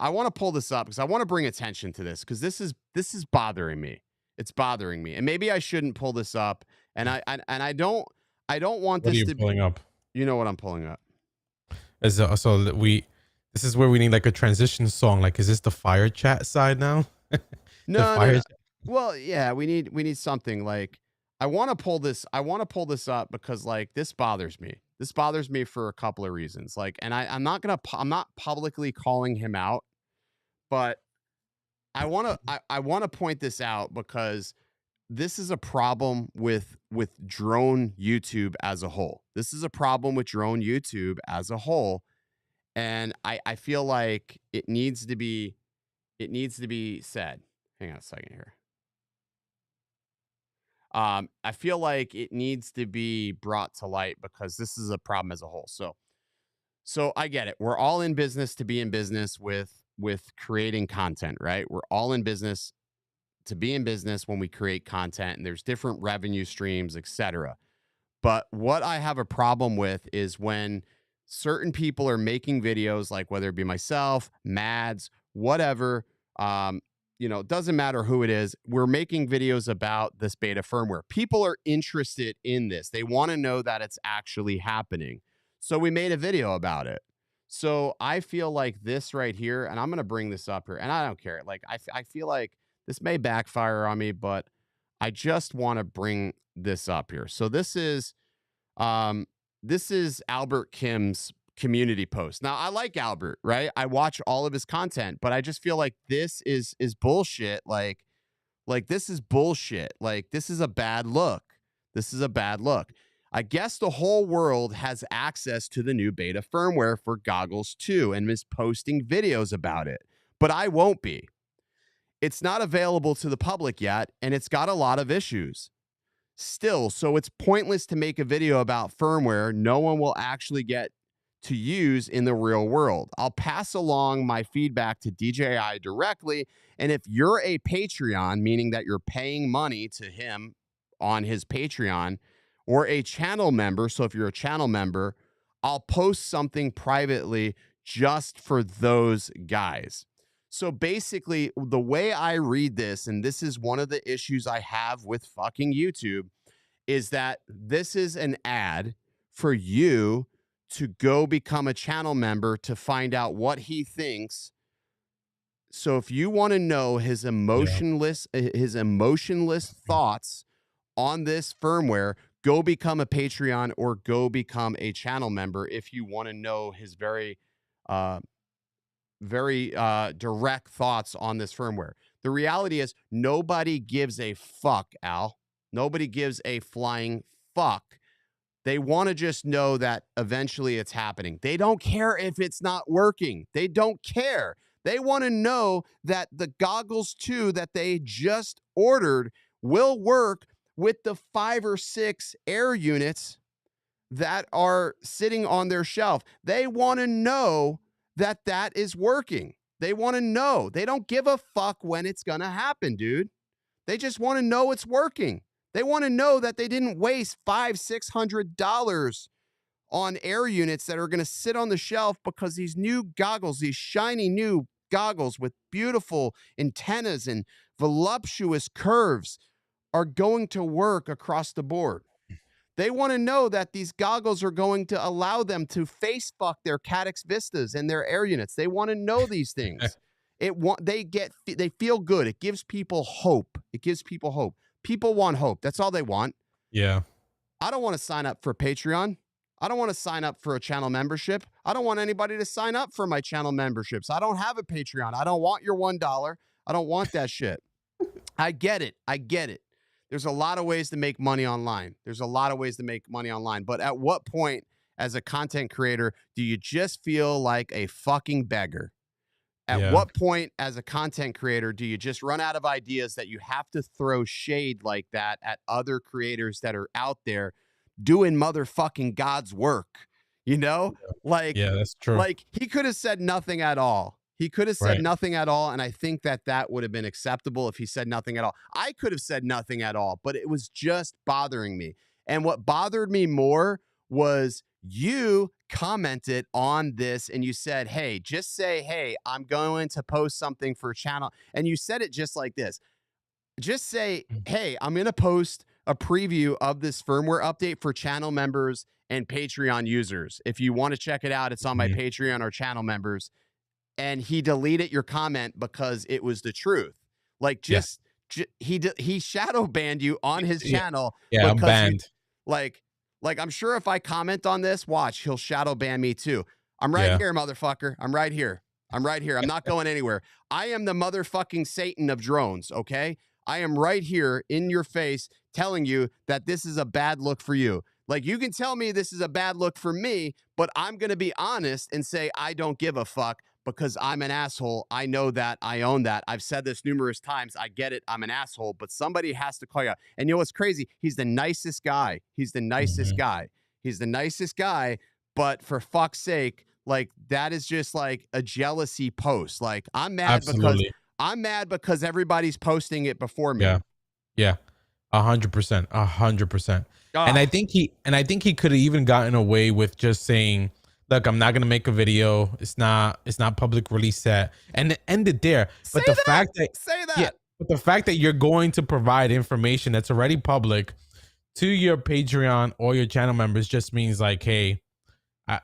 I want to pull this up because I want to bring attention to this, because this is bothering me. It's bothering me, and maybe I shouldn't pull this up. And I don't want What are this you to. pulling up? You know what I'm pulling up? So that this is where we need like a transition song. Like, is this the fire chat side now? The No, no, fire no. chat. Well, yeah, we need something like. I want to pull this. I want to pull this up because like this bothers me. This bothers me for a couple of reasons. Like, and I'm not publicly calling him out, but I want to point this out because this is a problem with drone YouTube as a whole. This is a problem with drone YouTube as a whole, and I feel like it needs to be said. Hang on a second here. I feel like it needs to be brought to light because this is a problem as a whole. So I get it. We're all in business to be in business with creating content, right? We're all in business to be in business when we create content, and there's different revenue streams, etc. But what I have a problem with is when certain people are making videos, like whether it be myself, Mads, whatever, it doesn't matter who it is. We're making videos about this beta firmware. People are interested in this. They want to know that it's actually happening. So we made a video about it. So I feel like this right here, and I'm going to bring this up here, and I don't care. Like, I feel like this may backfire on me, but I just want to bring this up here. So this is Albert Kim's community post. Now, I like Albert, right? I watch all of his content, but I just feel like this is bullshit. Like this is bullshit. Like this is a bad look. This is a bad look. I guess the whole world has access to the new beta firmware for Goggles 2 and is posting videos about it, but I won't be. It's not available to the public yet, and it's got a lot of issues still. So it's pointless to make a video about firmware no one will actually get to use in the real world. I'll pass along my feedback to DJI directly. And if you're a Patreon, meaning that you're paying money to him on his Patreon, or a channel member, so if you're a channel member, I'll post something privately just for those guys. So basically, the way I read this, and this is one of the issues I have with fucking YouTube, is that this is an ad for you to go become a channel member to find out what he thinks. So if you want to know his emotionless thoughts on this firmware, go become a Patreon or go become a channel member if you want to know his very direct thoughts on this firmware. The reality is nobody gives a fuck, Al. Nobody gives a flying fuck. They want to just know that eventually it's happening. They don't care if it's not working. They don't care. They want to know that the Goggles 2 that they just ordered will work with the 5 or 6 Air units that are sitting on their shelf. They want to know that that is working. They want to know. They don't give a fuck when it's going to happen, dude. They just want to know it's working. They want to know that they didn't waste $500-$600 on Air units that are going to sit on the shelf because these new goggles, these shiny new goggles with beautiful antennas and voluptuous curves are going to work across the board. They want to know that these goggles are going to allow them to face fuck their Caddx Vistas and their Air units. They want to know these things. They feel good. It gives people hope. It gives people hope. People want hope. That's all they want. Yeah. I don't want to sign up for Patreon. I don't want to sign up for a channel membership. I don't want anybody to sign up for my channel memberships. I don't have a Patreon. I don't want your $1. I don't want that shit. I get it. I get it. There's a lot of ways to make money online. There's a lot of ways to make money online. But at what point as a content creator do you just feel like a fucking beggar? At what point as a content creator do you just run out of ideas that you have to throw shade like that at other creators that are out there doing motherfucking God's work? You know, like, yeah, that's true. Like he could have said nothing at all. He could have said nothing at all. And I think that that would have been acceptable if he said nothing at all. I could have said nothing at all, but it was just bothering me. And what bothered me more was you commented on this and you said, hey, just say, hey, I'm going to post something for channel. And you said it just like this. Just say, hey, I'm going to post a preview of this firmware update for channel members and Patreon users. If you want to check it out, it's on my Patreon or channel members. And he deleted your comment because it was the truth. Like he shadow banned you on his channel. Yeah, I'm banned. Like I'm sure if I comment on this, watch, he'll shadow ban me too. I'm right here, motherfucker. I'm right here. I'm right here. I'm not going anywhere. I am the motherfucking Satan of drones, okay? I am right here in your face telling you that this is a bad look for you. Like you can tell me this is a bad look for me, but I'm going to be honest and say I don't give a fuck because I'm an asshole. I know that. I own that. I've said this numerous times. I get it. I'm an asshole, but somebody has to call you out. And you know what's crazy? He's the nicest guy. He's the nicest guy. He's the nicest guy. But for fuck's sake, like that is just like a jealousy post. Like I'm mad because everybody's posting it before me. Yeah. Yeah. 100%. 100%. And I think he could have even gotten away with just saying, look, I'm not going to make a video. It's not public release set and end it there. But the fact that you're going to provide information that's already public to your Patreon or your channel members just means like, hey,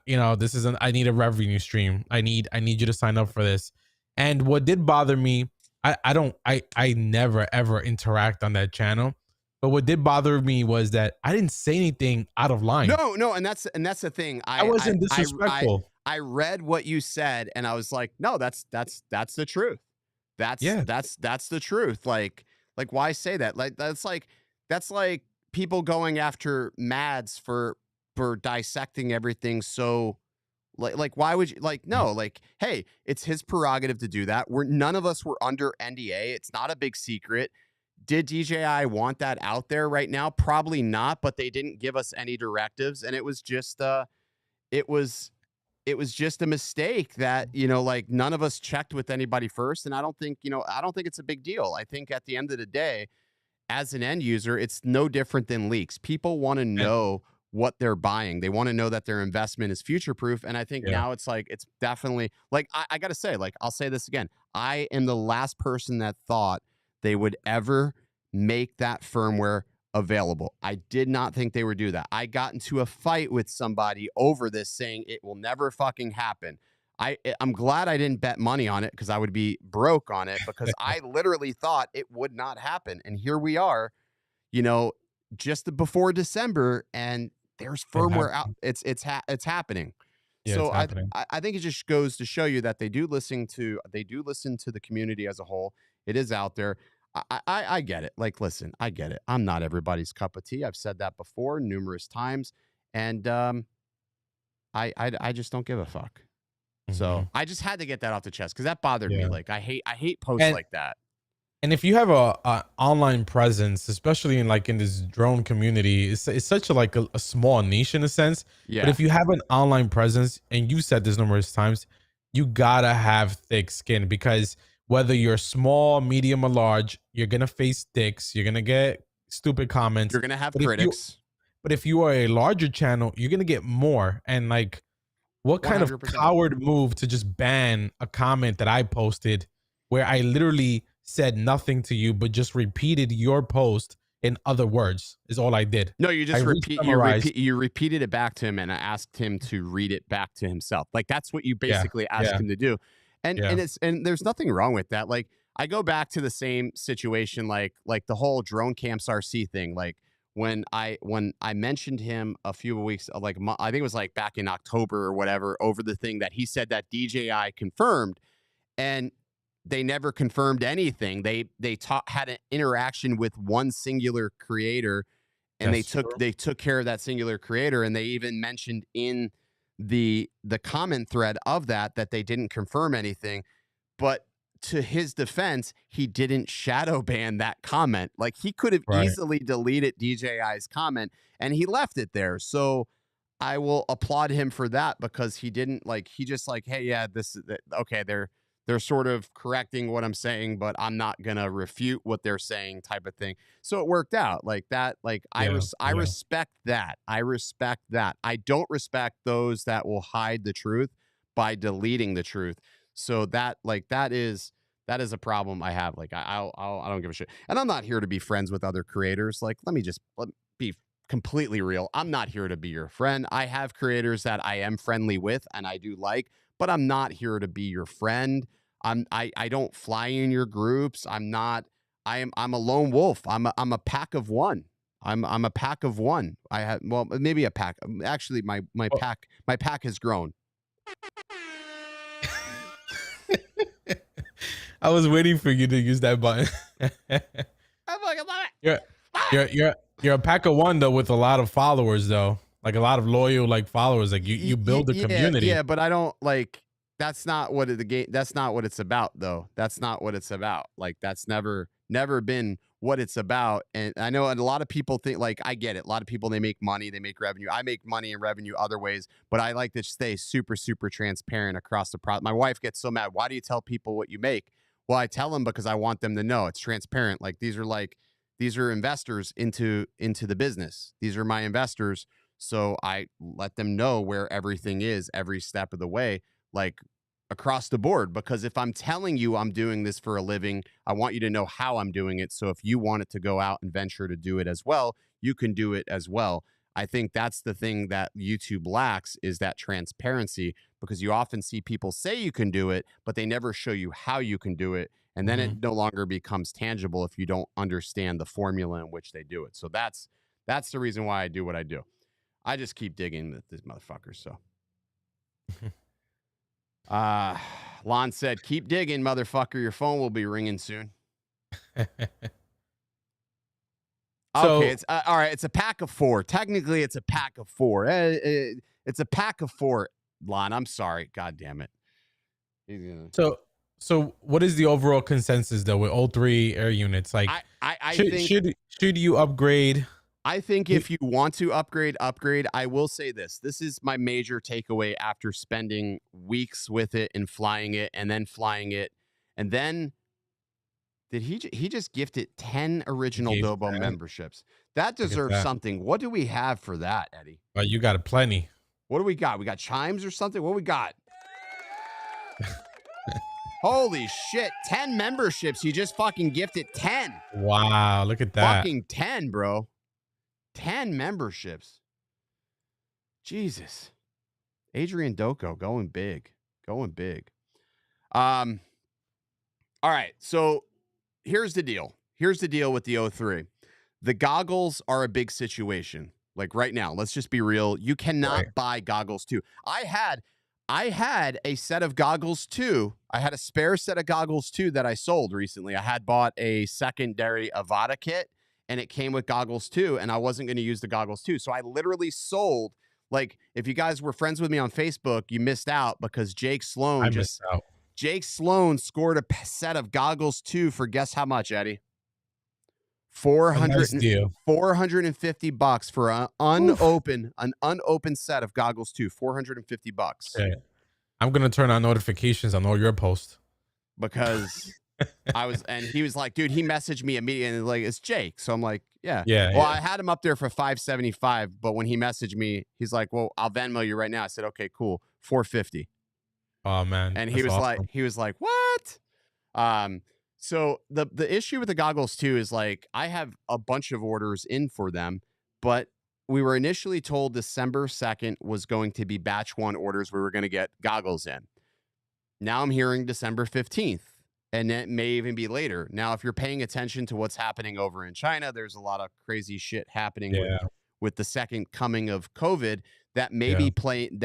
this isn't, I need a revenue stream. I need you to sign up for this. And what did bother me, I never ever interact on that channel. But what did bother me was that I didn't say anything out of line. No, and that's the thing. I wasn't disrespectful. I read what you said, and I was like, no, that's the truth. That's the truth. Like why say that? Like that's like people going after Mads for dissecting everything. So like why would you hey, it's his prerogative to do that. None of us were under NDA. It's not a big secret. Did DJI want that out there right now? Probably not, but they didn't give us any directives. And it was just it was just a mistake that, like none of us checked with anybody first. And I don't think it's a big deal. I think at the end of the day, as an end user, it's no different than leaks. People want to know what they're buying. They want to know that their investment is future proof. And I think now it's like, it's definitely like, I got to say, like, I'll say this again. I am the last person that thought they would ever make that firmware available. I did not think they would do that. I got into a fight with somebody over this saying it will never fucking happen. I'm glad I didn't bet money on it because I would be broke on it because I literally thought it would not happen. And here we are, just before December, and there's It firmware out. happened. It's happening. Yeah, it's So happening. I think it just goes to show you that they do listen to the community as a whole. It is out there. I get it. Like, listen, I get it. I'm not everybody's cup of tea. I've said that before numerous times, and I just don't give a fuck. Hmm. So I just had to get that off the chest because that bothered me. Yeah. Like, I hate posts And like that. and if you have a online presence, especially in like in this drone community, it's such a like a small niche in a sense. But Yeah, if you have an online presence, and you said this numerous times, you gotta have thick skin, because whether you're small, medium, or large, you're gonna face dicks. You're gonna get stupid comments. you're gonna have But if you critics. but if you are a larger channel, you're gonna get more. And like, what kind of 100%. coward move to just ban a comment that I posted, where I literally said nothing to you but just repeated your post in other words, is all I did. No, you I just re-summarized. you repeated it back to him, and I asked him to read it back to himself. Like, that's what you Yeah, basically ask yeah, him to do. yeah. And there's nothing wrong with that. Like, I go back to the same situation, like the whole drone camps RC thing. Like, when I mentioned him a few weeks, like, I think it was like back in October or whatever, over the thing that he said that DJI confirmed, and they never confirmed anything. Had an interaction with one singular creator, and That's true. they took care of that singular creator, and they even mentioned in the comment thread of that they didn't confirm anything. But to his defense, he didn't shadow ban that comment. Like, he could have Right. easily deleted DJI's comment, and he left it there. So I will applaud him for that, because he didn't, like, he just like, hey, yeah, okay, they're sort of correcting what I'm saying, but I'm not gonna refute what they're saying, type of thing. So it worked out like that. Like, Yeah, I yeah. respect that. I respect that. I don't respect those that will hide the truth by deleting the truth. So that is a problem I have. Like, I don't give a shit, and I'm not here to be friends with other creators. Like, let me be completely real. I'm not here to be your friend. I have creators that I am friendly with and I do like, but I'm not here to be your friend. I don't fly in your groups. I'm a lone wolf. I'm a pack of one. I'm a pack of one. I have, well, maybe a pack. Actually, Well, my pack has grown. I was waiting for you to use that button. I love you're it. you're a pack of one though, with a lot of followers though. Like a lot of loyal like followers. Like you build a community. Yeah, but I don't like. That's not what the game. That's not what it's about, though. That's not what it's about. Like, that's never been what it's about. And I know, and a lot of people think, like, I get it. A lot of people, they make money, they make revenue. I make money and revenue other ways, but I like to stay super transparent across the product. My wife gets so mad. Why do you tell people what you make? Well, I tell them because I want them to know it's transparent. These are investors into the business. These are my investors. So I let them know where everything is every step of the way, like, across the board. Because if I'm telling you I'm doing this for a living, I want you to know how I'm doing it. So if you wanted to go out and venture to do it as well, you can do it as well. I think that's the thing that YouTube lacks, is that transparency, because you often see people say you can do it, but they never show you how you can do it. And then Mhm. it no longer becomes tangible if you don't understand the formula in which they do it. So that's the reason why I do what I do. I just keep digging with these motherfuckers. So, Lon said, "Keep digging, motherfucker. Your phone will be ringing soon." Okay, So it's all right. It's a pack of four. Technically, it's a pack of four. It's a pack of four, Lon. I'm sorry. God damn it. He's gonna. so so what is the overall consensus though with all three air units? Like, I should think should you upgrade? if you want to upgrade. I will say this. This is my major takeaway after spending weeks with it and flying it, and then flying it, and then did he just gifted 10 You original gave Dobo that. memberships. That Look at deserves that. something. What do we have for that, Eddie? You got a plenty. What do we got? We got chimes or something? What we got? Holy shit. 10 memberships. You just fucking gifted 10. Wow, look at that. Fucking 10, bro. 10 memberships. Jesus. Adrian Doko going big. Going big. All right. So here's the deal. Here's the deal with the O3. The goggles are a big situation. Like right now, let's just be real. You cannot Right. buy goggles too. I had a set of goggles too. I had a spare set of goggles too that I sold recently. I had bought a secondary Avata kit and it came with goggles too, and I wasn't going to use the goggles too. So I literally sold, like, if you guys were friends with me on Facebook, you missed out because I missed out. Jake Sloan scored a set of goggles too for guess how much, Eddie? A nice deal. $450 for an Oof. unopened set of goggles too. $450 Okay. I'm gonna turn on notifications on all your posts. because and he was like, dude, he messaged me immediately and like, it's Jake. So I'm like, yeah. Yeah, Well, yeah. I had him up there for 575, but when he messaged me, he's like, well, I'll Venmo you right now. I said, okay, cool. 450. Oh man, And that's awesome. he was like, what? So the issue with the goggles too is like I have a bunch of orders in for them, but we were initially told December 2nd was going to be batch one orders. We were going to get goggles in. Now I'm hearing December 15th, and it may even be later. Now, if you're paying attention to what's happening over in China, there's a lot of crazy shit happening Yeah, with the second coming of COVID that yeah.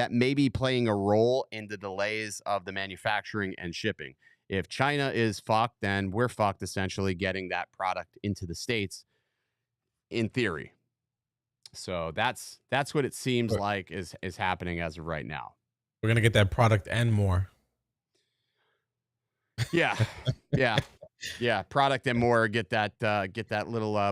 may be playing a role in the delays of the manufacturing and shipping. If China is fucked, then we're fucked essentially getting that product into the States in theory. So that's what it seems We're like is happening as of right now. we're gonna get that product and more. Yeah. Yeah. Yeah, product and more, get that little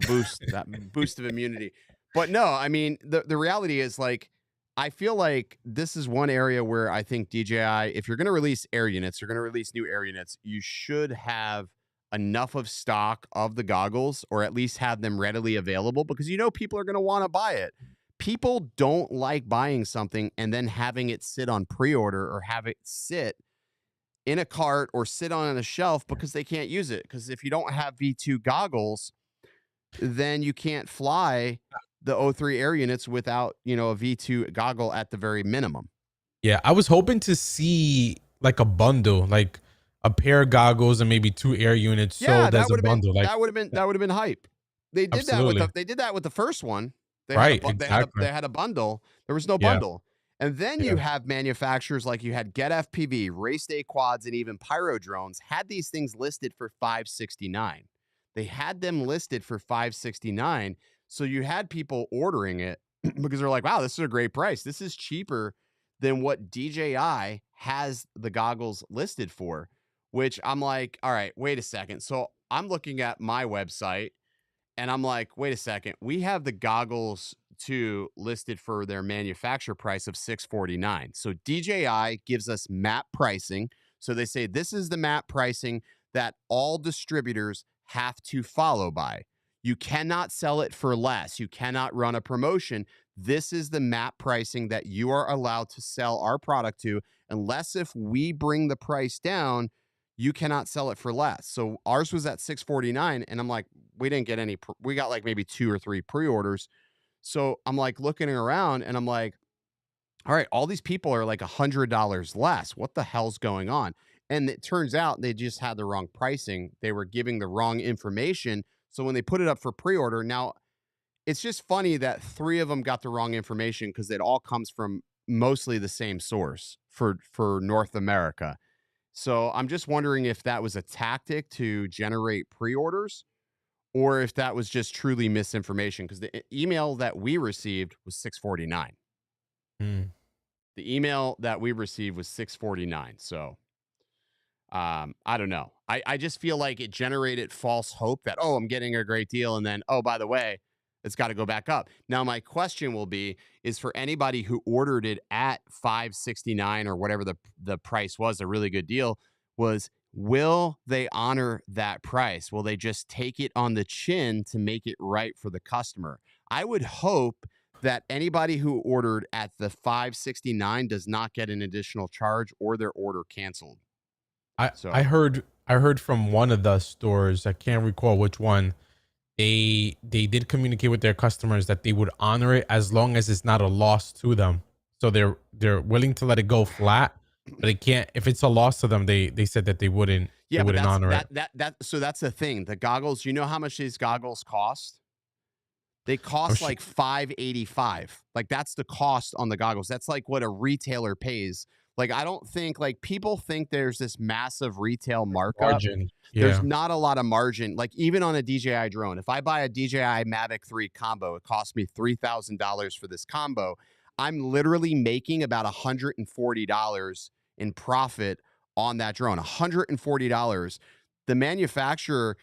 boost of immunity. But no, I mean the reality is like I feel like this is one area where I think DJI, if you're going to release air units, you're going to release new air units, you should have enough of stock of the goggles or at least have them readily available because you know people are going to want to buy it. People don't like buying something and then having it sit on pre-order or have it sit in a cart or sit on a shelf because they can't use it. Because if you don't have V2 goggles, then you can't fly the O3 air units without, a V2 goggle at the very minimum. Yeah, I was hoping to see like a bundle, like a pair of goggles and maybe 2 air units Yeah, sold as a bundle. Like, that would have been hype. absolutely. They did that with the first one. Right, exactly. They had a bundle. There was no Yeah, bundle. And then yeah. you have manufacturers like you had Get FPV, Race Day Quads, and even Pyro Drones had these things listed for $569. They had them listed for $569. So you had people ordering it because they're like, wow, this is a great price. This is cheaper than what DJI has the goggles listed for, which I'm like, all right, wait a second. So I'm looking at my website and I'm like, wait a second. We have the goggles too listed for their manufacturer price of $649. So DJI gives us map pricing. So they say this is the map pricing that all distributors have to follow by. You cannot sell it for less. You cannot run a promotion. This is the map pricing that you are allowed to sell our product to, unless if we bring the price down, you cannot sell it for less. So ours was at $649, and I'm like, we didn't get any. We got like maybe 2 or 3 pre-orders. So I'm like looking around, and I'm like, all right, all these people are like $100 less. What the hell's going on? And it turns out they just had the wrong pricing. They were giving the wrong information. So when they put it up for pre-order, now it's just funny that 3 of them got the wrong information because it all comes from mostly the same source for North America. So I'm just wondering if that was a tactic to generate pre-orders or if that was just truly misinformation because the email that we received was 649. Mm. The email that we received was 649. So I don't know. I just feel like it generated false hope that, oh, I'm getting a great deal. And then, oh, by the way, it's got to go back up. Now, my question will be, is for anybody who ordered it at $569 or whatever the price was, a really good deal, will they honor that price? Will they just take it on the chin to make it right for the customer? I would hope that anybody who ordered at the $569 does not get an additional charge or their order canceled. I So I heard from one of the stores, I can't recall which one. They did communicate with their customers that they would honor it as long as it's not a loss to them. So they're willing to let it go flat, but they can't if it's a loss to them, they said that they yeah, but wouldn't honor it. so that's the thing. The goggles, you know how much these goggles cost? They I'm cost sh- like $585. Like that's the cost on the goggles. That's like what a retailer pays. Like I don't think like people think there's this massive retail markup. margin. There's Yeah. not a lot of margin. Like even on a DJI drone, if I buy a DJI Mavic 3 combo, it costs me $3,000 for this combo. I'm literally making about $140 in profit on that drone. $140. The manufacturer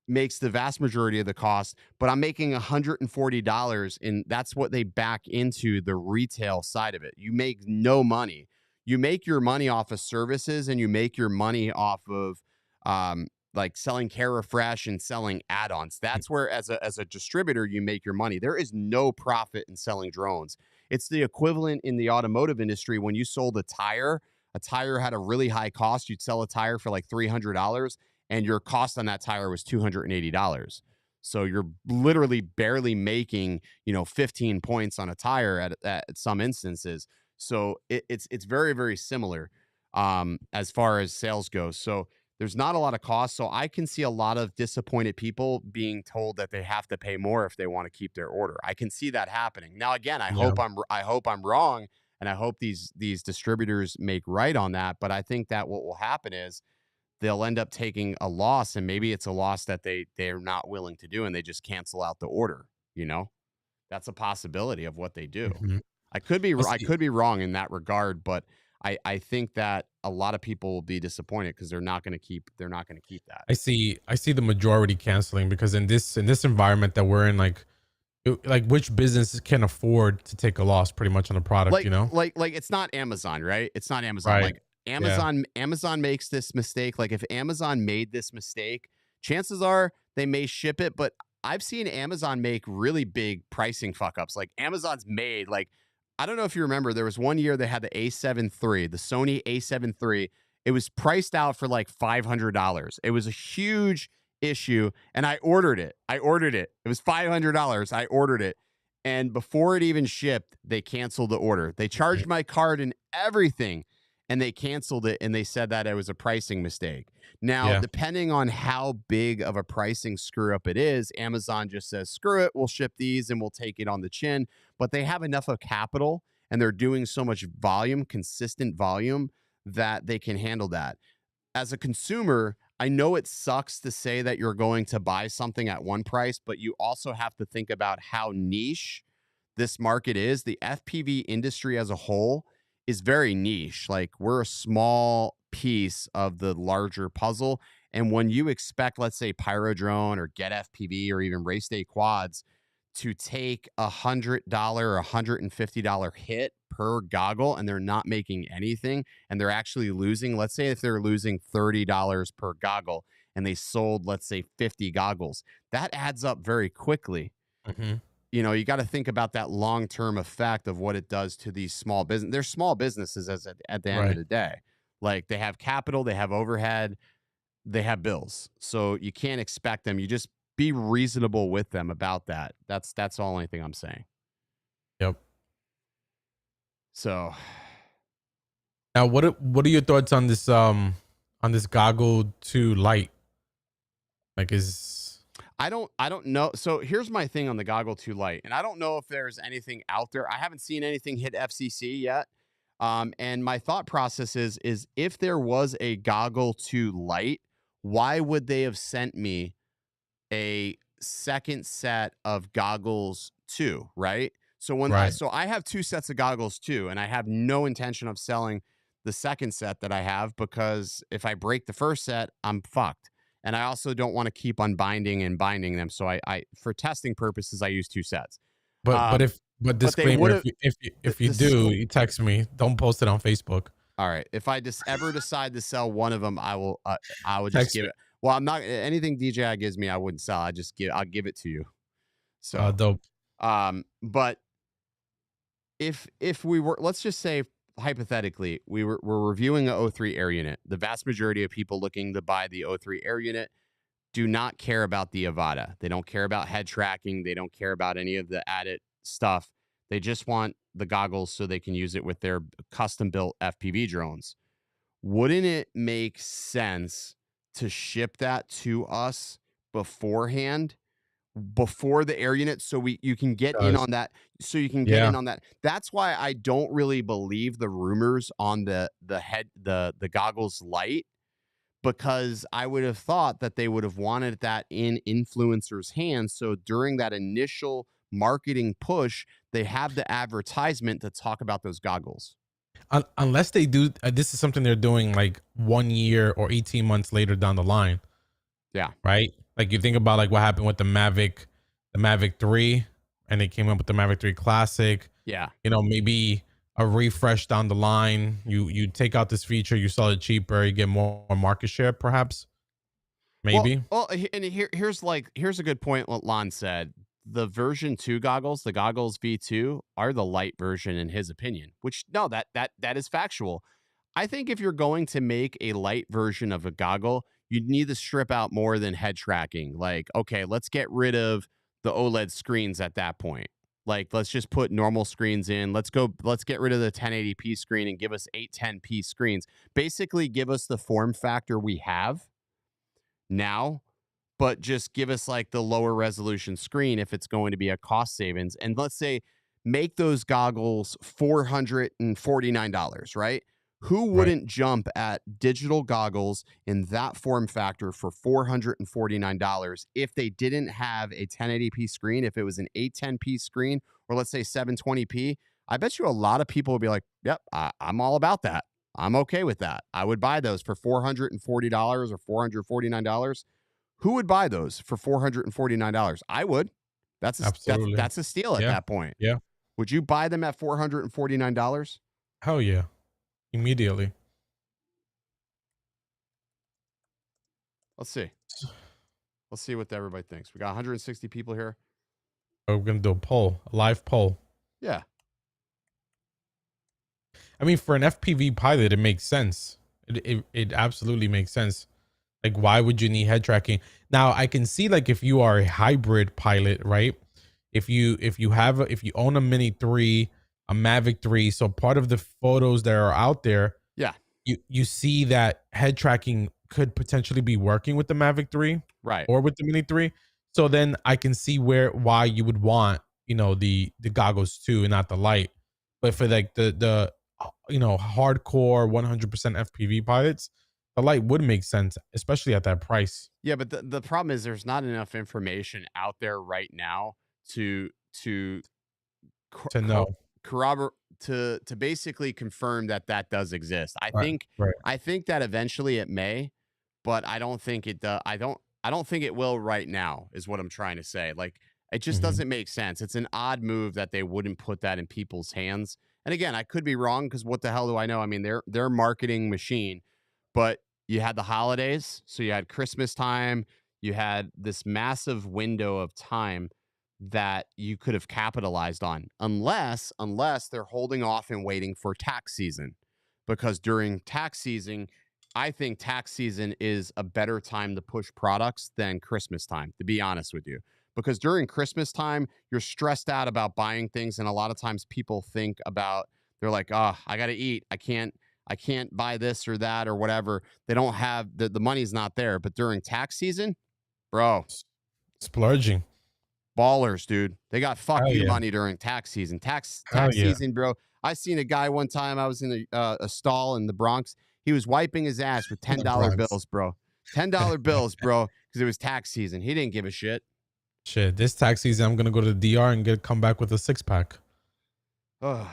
makes the vast majority of the cost, but I'm making $140, and that's what they back into the retail side of it. You make no money. You make your money off of services, and you make your money off of like selling Care Refresh and selling add-ons. That's where as a distributor you make your money. There is no profit in selling drones. It's the equivalent in the automotive industry when you sold a tire. A tire had a really high cost. You'd sell a tire for like $300, and your cost on that tire was $280. So you're literally barely making, 15 points on a tire at some instances. So it's very, very similar as far as sales goes. So there's not a lot of cost. So I can see a lot of disappointed people being told that they have to pay more if they want to keep their order. I can see that happening. Now, again, I Yeah. hope I'm wrong, and I hope these distributors make right on that. But I think that what will happen is they'll end up taking a loss, and maybe it's a loss that they're not willing to do, and they just cancel out the order. That's a possibility of what they do. Mhm. I could be I I see. could be wrong in that regard, but I think that a lot of people will be disappointed because they're not going to keep that. I see the majority canceling because in this environment that we're in, like like which business can afford to take a loss pretty much on a product, like you know? like it's not Amazon, right? It's not Amazon. Right. Like Yeah. Amazon makes this mistake. Like if Amazon made this mistake, chances are they may ship it, but I've seen Amazon make really big pricing fuck ups. Like Amazon's made like I don't know if you remember, there was one year they had the A7 III, the Sony A7 III. It was priced out for like $500. It was a huge issue, and I ordered it. It was $500. I ordered it. And before it even shipped, they canceled the order. They Mhm. charged my card and everything, and they canceled it. And they said that it was a pricing mistake. Now, Yeah. depending on how big of a pricing screw up it is, Amazon just says, screw it, we'll ship these and we'll take it on the chin. But they have enough of capital and they're doing so much volume, consistent volume, that they can handle that. As a consumer, I know it sucks to say that you're going to buy something at one price, but you also have to think about how niche this market is. The FPV industry as a whole is very niche. Like we're a small piece of the larger puzzle. And when you expect, let's say, Pyro Drone or Get FPV or even Race Day Quads to take $100 or $150 hit per goggle, and they're not making anything, and they're actually losing, let's say if they're losing $30 per goggle and they sold, let's say, 50 goggles, that adds up very quickly. Mhm. You got to think about that long-term effect of what it does to these small business. They're small businesses at the end of Right. the day. Like they have capital, they have overhead, they have bills. So you can't expect them. You just be reasonable with them about that. That's the only thing I'm saying. Yep. So Now, what are your thoughts on this Goggle 2 Lite? Like, is I don't know. So here's my thing on the Goggle 2 Lite, and I don't know if there's anything out there. I haven't seen anything hit FCC yet. And my thought process is if there was a Goggle 2 Lite, why would they have sent me a second set of goggles too, right? right? So I have two sets of goggles too, and I have no intention of selling the second set that I have because if I break the first set, I'm fucked. And I also don't want to keep unbinding and binding them. So I for testing purposes, I use two sets. But Um, but but they disclaimer, would have if you do, you text me. Don't post it on Facebook. all right. If I just ever decide to sell one of them, I will just Text give me. it. Well, I'm not anything DJI gives me, I wouldn't sell. I'll give it to you. So, Dope. but if we were, let's just say hypothetically, we're reviewing a O3 Air unit. The vast majority of people looking to buy the O3 Air unit do not care about the Avata. They don't care about head tracking. They don't care about any of the added stuff. They just want the goggles so they can use it with their custom built FPV drones. Wouldn't it make sense to ship that to us beforehand before the air unit, so you can get in Does. on that. So you can get Yeah. in on that. That's why I don't really believe the rumors on the goggles light, because I would have thought that they would have wanted that in influencers' hands. So during that initial marketing push, they have the advertisement to talk about those goggles. Unless they do, this is something they're doing like 1 year or 18 months later down the line, Yeah. right? Like you think about like what happened with the Mavic 3, and they came up with the Mavic 3 Classic. Yeah. You know, maybe a refresh down the line. You take out this feature, you sell it cheaper, you get more market share, perhaps. Maybe. And here's a good point. What Lon said: the version 2 goggles, the goggles V2, are the light version in his opinion. Which, no, that is factual. I think if you're going to make a light version of a goggle, you need to strip out more than head tracking. Like, okay, let's get rid of the OLED screens at that point. Like, let's just put normal screens in. Let's get rid of the 1080p screen and give us 810p screens. Basically, give us the form factor we have now, but just give us like the lower resolution screen if it's going to be a cost savings. And let's say make those goggles $449, right? Who Right. wouldn't jump at digital goggles in that form factor for $449 if they didn't have a 1080p screen, if it was an 810p screen, or let's say 720p? I bet you a lot of people would be like, yep, I'm all about that. I'm okay with that. I would buy those for $440 or $449. Who would buy those for $449? I would. Absolutely. That's a steal at Yeah. that point. Yeah. Would you buy them at $449? Hell yeah. Immediately. Let's see. Let's see what everybody thinks. We got 160 people here. We're gonna do a live poll. Yeah. I mean, for an FPV pilot, it makes sense. It absolutely makes sense. Like, why would you need head tracking? Now, I can see like if you are a hybrid pilot, right? If you own a Mini 3, a Mavic 3, so part of the photos that are out there, Yeah. you see that head tracking could potentially be working with the Mavic 3 Right. or with the Mini 3. So then I can see why you would want, the goggles too and not the light. But for like the hardcore 100% FPV pilots, the light would make sense, especially at that price. Yeah, but the problem is there's not enough information out there right now to To know. corroborate, to basically confirm that does exist. Right. Right. I think that eventually it may, but I don't think it does. I don't think it will right now, is what I'm trying to say. Like, it just Mhm. doesn't make sense. It's an odd move that they wouldn't put that in people's hands. And again, I could be wrong, because what the hell do I know? I mean, they're marketing machine, but you had the holidays, so you had Christmas time, you had this massive window of time that you could have capitalized on, unless they're holding off and waiting for tax season. Because during tax season, I think tax season is a better time to push products than Christmas time, to be honest with you. Because during Christmas time, you're stressed out about buying things, and a lot of times people think about, they're like, oh, I got to eat, I can't buy this or that or whatever. They don't have the money's not there. But during tax season, bro, Splurging. ballers, dude. They got fuck Hell you yeah. money during tax season. Tax Hell yeah. season, bro. I seen a guy one time. I was in a stall in the Bronx. He was wiping his ass with $10 Bronx. bills, bro. $10 bills, bro, because it was tax season. He didn't give a shit. Shit, this tax season, I'm gonna go to the DR and come back with a 6-pack. Ugh.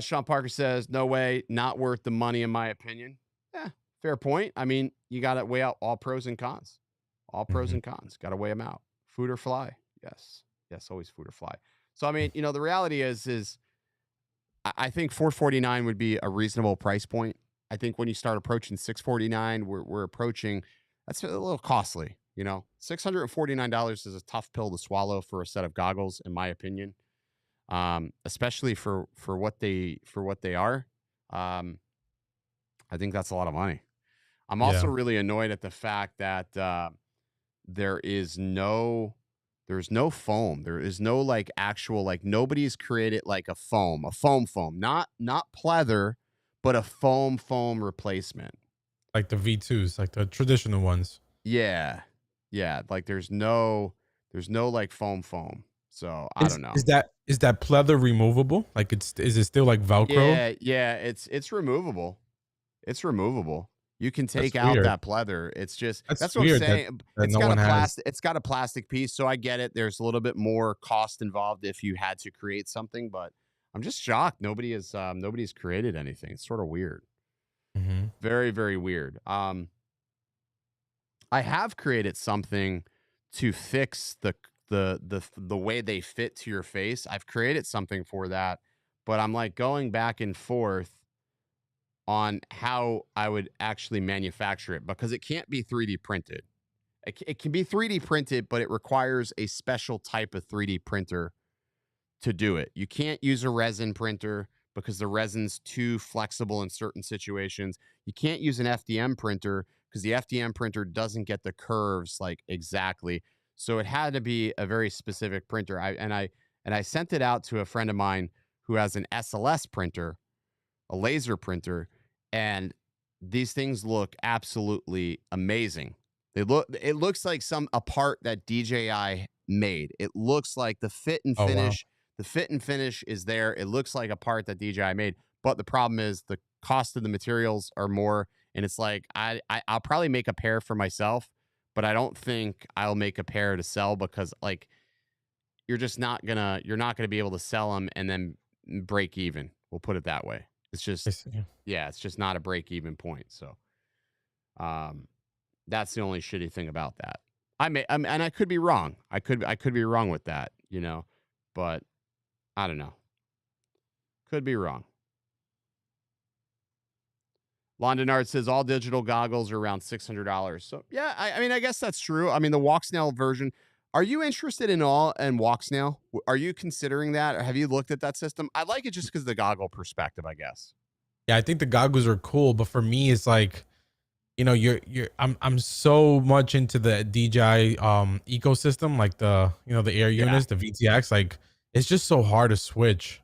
Sean Parker says, no way, not worth the money, in my opinion. Yeah, fair point. I mean, you got to weigh out all pros and cons. All pros Mhm. and cons. Got to weigh them out. Food or fly? Yes. Yes, always food or fly. So, I mean, the reality is I think 449 would be a reasonable price point. I think when you start approaching 649, we're approaching, that's a little costly. $649 is a tough pill to swallow for a set of goggles, in my opinion. Especially for what they are. I think that's a lot of money. I'm also Yeah. really annoyed at the fact that there is no there's no foam. There is no like actual, like, nobody's created like a foam, not pleather, but a foam replacement. like the V2s, like the traditional ones. Yeah. Yeah, like there's no like foam. So I don't know. Is that pleather removable? Like is it still like Velcro? Yeah, yeah, it's removable. It's removable. You can That's take out weird. that pleather. It's just That's that's what I'm weird that saying. no one has. It's got a plastic piece, so I get it. There's a little bit more cost involved if you had to create something, but I'm just shocked nobody's created anything. It's sort of weird. Mhm. Very, very weird. I have created something to fix the way they fit to your face. I've created something for that, but I'm like going back and forth on how I would actually manufacture it because it can't be 3D printed. It can be 3D printed, but it requires a special type of 3D printer to do it. You can't use a resin printer because the resin's too flexible in certain situations. You can't use an FDM printer because the FDM printer doesn't get the curves like exactly. So it had to be a very specific printer. I sent it out to a friend of mine who has an SLS printer, a laser printer, and these things look absolutely amazing. It looks like a part that DJI made. It looks like Oh wow. the fit and finish is there. It looks like a part that DJI made, but the problem is the cost of the materials are more, and it's like I'll probably make a pair for myself, but I don't think I'll make a pair to sell because like you're not gonna be able to sell them and then break even. We'll put it that way. It's just I see. yeah, it's just not a break even point. So um that's the only shitty thing about that. And I could be wrong. I could be wrong with that, you know, but I don't know. Could be wrong. London Art says all digital goggles are around $600. So yeah, I mean, I guess that's true. I mean, the walk snail version. Are you interested in all and walk snail? Are you considering that, or have you looked at that system? I like it just because of the goggle perspective, I guess. Yeah, I think the goggles are cool, but for me, it's like, I'm so much into the DJI ecosystem, like the Air Yeah. units, the VTX, like it's just so hard to switch.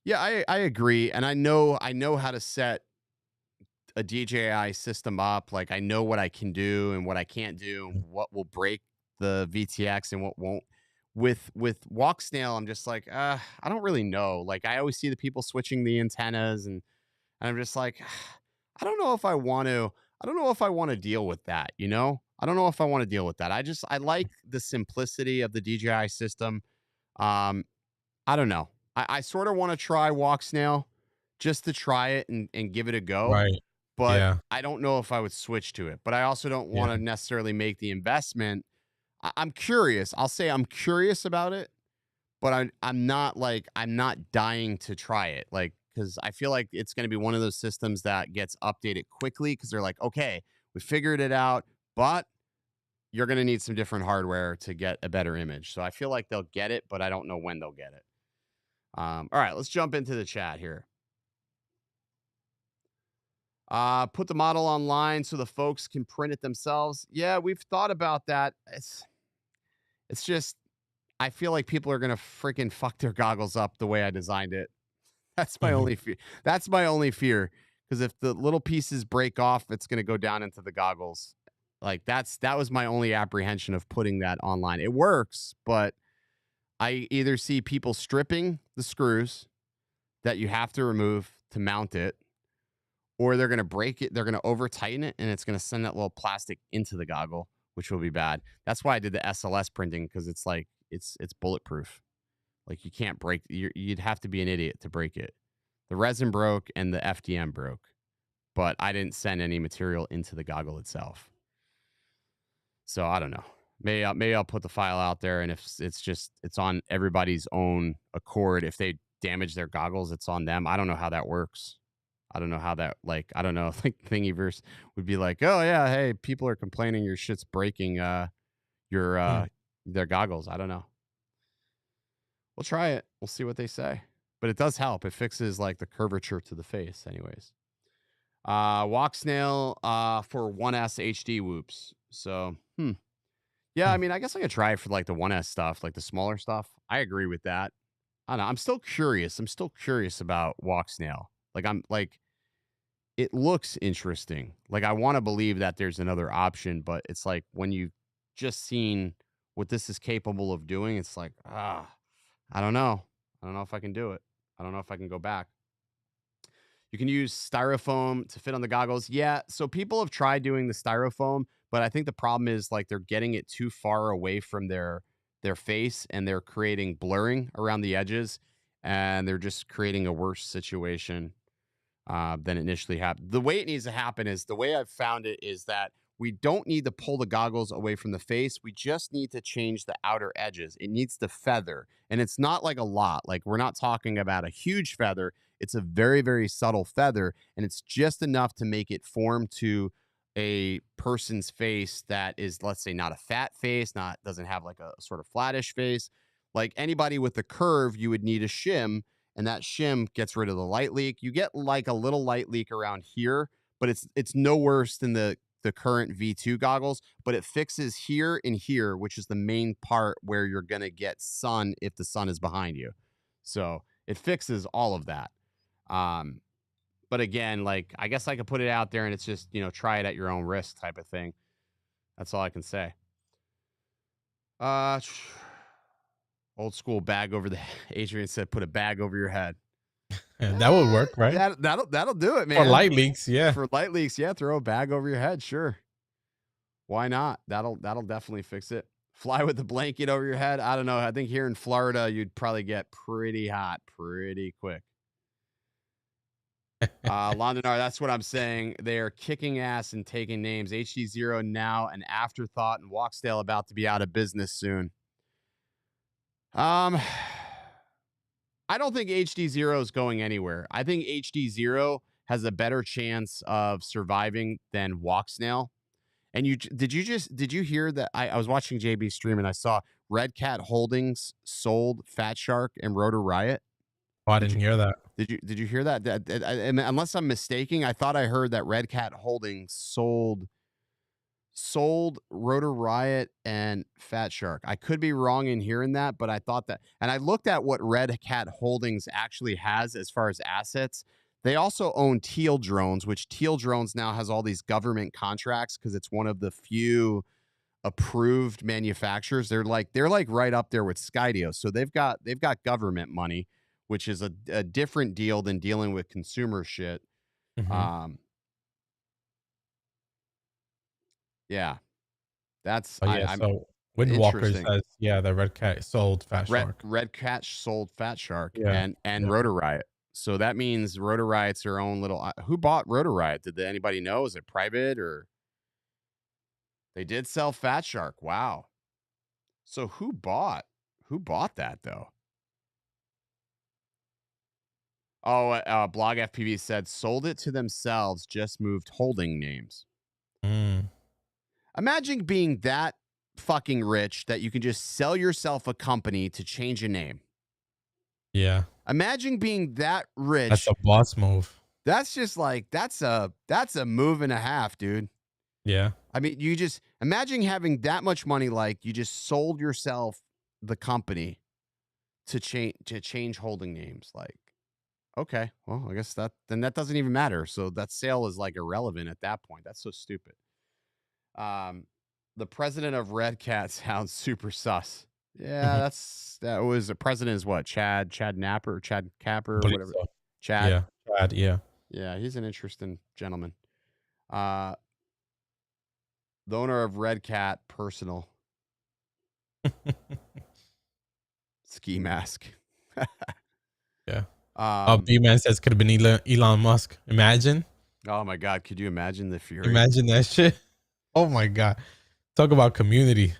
Yeah, I agree, and I know how to set a DJI system up. Like I know what I can do and what I can't do, and what will break the VTX and what won't. With Walk Snail, I'm just like, I don't really know. Like I always see the people switching the antennas, and I'm just like, I don't know if I want to. I don't know if I want to deal with that. You know, I don't know if I want to deal with that. I like the simplicity of the DJI system. Um, I don't know. I sort of want to try Walk Snail just to try it and give it a go, Right. but Yeah. I don't know if I would switch to it. But I also don't Yeah. want to necessarily make the investment. I'm curious. I'll say I'm curious about it, but I'm not dying to try it. Like because I feel like it's going to be one of those systems that gets updated quickly because they're like, okay, we figured it out, but you're going to need some different hardware to get a better image. So I feel like they'll get it, but I don't know when they'll get it. All right, let's jump into the chat here. Put the model online so the folks can print it themselves. Yeah, we've thought about that. It's just I feel like people are gonna freaking fuck their goggles up the way I designed it. That's my Mhm. only fear. That's my only fear. Because if the little pieces break off, it's gonna go down into the goggles. Like that was my only apprehension of putting that online. It works, but I either see people stripping the screws that you have to remove to mount it, or they're going to break it. They're going to over tighten it, and it's going to send that little plastic into the goggle, which will be bad. That's why I did the SLS printing because it's like it's bulletproof. Like you can't break. You'd have to be an idiot to break it. The resin broke and the FDM broke, but I didn't send any material into the goggle itself. So I don't know. Maybe I'll put the file out there, and if it's on everybody's own accord. If they damage their goggles, it's on them. I don't know how that works. I don't know how that I don't know. Like Thingiverse would be like, oh yeah, hey, people are complaining your shit's breaking your Hmm. their goggles. I don't know. We'll try it. We'll see what they say. But it does help. It fixes like the curvature to the face, anyways. Walk snail for 1S HD whoops. So yeah, I Hmm. mean, I guess I could try it for like the 1S stuff, like the smaller stuff. I agree with that. I don't know. I'm still curious. I'm still curious about walk snail. Like I'm like it looks interesting. Like I want to believe that there's another option, but it's like when you've just seen what this is capable of doing, it's like, I don't know. I don't know if I can do it. I don't know if I can go back. You can use styrofoam to fit on the goggles. Yeah, so people have tried doing the styrofoam, but I think the problem is like they're getting it too far away from their face and they're creating blurring around the edges and they're just creating a worse situation than initially happened. The way it needs to happen is the way I've found it is that we don't need to pull the goggles away from the face. We just need to change the outer edges. It needs to feather. And it's not like a lot. Like we're not talking about a huge feather. It's a very, very subtle feather. And it's just enough to make it form to a person's face that is, let's say, not a fat face, doesn't have like a sort of flattish face. Like anybody with a curve, you would need a shim, and that shim gets rid of the light leak. You get like a little light leak around here, but it's no worse than the current V2 goggles, but it fixes here and here, which is the main part where you're going to get sun if the sun is behind you. So it fixes all of that. But again, like, I guess I could put it out there and it's just, try it at your own risk type of thing. That's all I can say. Old school bag over the Adrian said, put a bag over your head. And that would work, right? That'll do it, man. For light leaks, yeah. For light leaks, yeah. Throw a bag over your head, sure. Why not? That'll definitely fix it. Fly with a blanket over your head. I don't know. I think here in Florida, you'd probably get pretty hot pretty quick. Londonar, that's what I'm saying. They are kicking ass and taking names. HD0 now an afterthought, and Walksdale about to be out of business soon. I don't think HD0 is going anywhere. I think HD0 has a better chance of surviving than Walksnail. And did you hear that? I was watching JB stream and I saw Red Cat Holdings sold Fat Shark and Rotor Riot. Oh, I didn't hear that. Did you hear that? Unless I'm mistaken, I thought I heard that Red Cat Holdings sold Rotor Riot and Fat Shark. I could be wrong in hearing that, but I thought that. And I looked at what Red Cat Holdings actually has as far as assets. They also own Teal Drones, which Teal Drones now has all these government contracts because it's one of the few approved manufacturers. They're like right up there with Skydio. So they've got government money, which is a different deal than dealing with consumer shit. Mm-hmm. Yeah, that's so Windwalker says, the Red Cat sold Fat Shark. Red Cat sold Fat Shark and Yeah. Rotor Riot. So that means Rotor Riot's their own little. Who bought Rotor Riot? Did anybody know? Is it private or? They did sell Fat Shark. Wow. So who bought that though? Oh, Blog FPV said sold it to themselves, just moved holding names. Imagine being that fucking rich that you can just sell yourself a company to change a name. Yeah. Imagine being that rich. That's a boss move. That's just like, that's a move and a half, dude. Yeah. I mean, you just imagine having that much money, like you just sold yourself the company to change holding names. Like, okay, well, I guess that doesn't even matter. So that sale is like irrelevant at that point. That's so stupid. The president of Red Cat sounds super sus. Yeah, that was the president is what? Chad Napper, Chad Capper, or whatever. So. Chad. Yeah. Chad, yeah. Yeah, he's an interesting gentleman. The owner of Red Cat Personal. Ski mask. Yeah. B-Man says could have been Elon Musk. Imagine. Oh my God. Could you imagine the fury? Imagine that shit. Oh my God. Talk about community.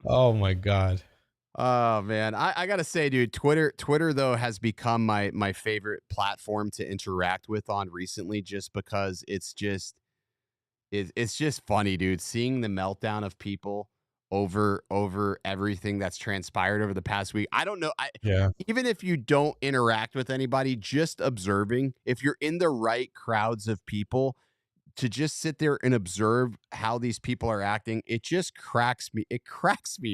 Oh my God. Oh man. I gotta say, dude, Twitter though has become my favorite platform to interact with on recently, just because it's just funny, dude. Seeing the meltdown of people over everything that's transpired over the past week. I don't know. Even if you don't interact with anybody, just observing, if you're in the right crowds of people, to just sit there and observe how these people are acting, it just cracks me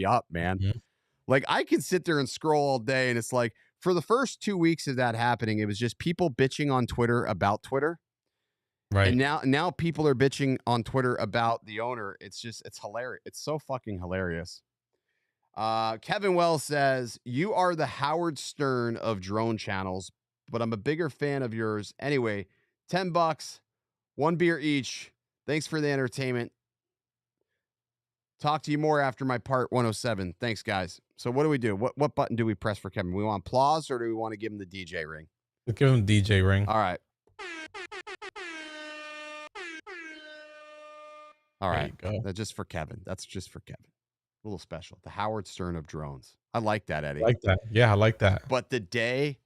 up, man. Mm-hmm. Like I can sit there and scroll all day and it's like, for the first 2 weeks of that happening, it was just people bitching on Twitter about Twitter. And Right. now people are bitching on Twitter about the owner. It's hilarious. It's so fucking hilarious. Kevin Wells says, "You are the Howard Stern of drone channels, but I'm a bigger fan of yours. Anyway, $10, 1 beer each. Thanks for the entertainment. Talk to you more after my part 107. Thanks, guys." So what do we do? What button do we press for Kevin? We want applause or do we want to give him the DJ ring? Let's give him DJ ring. All right. All There right. you go. That's just for Kevin. That's just for Kevin. A little special. The Howard Stern of drones. I like that, I Eddie. like that. Yeah, I like that. But the day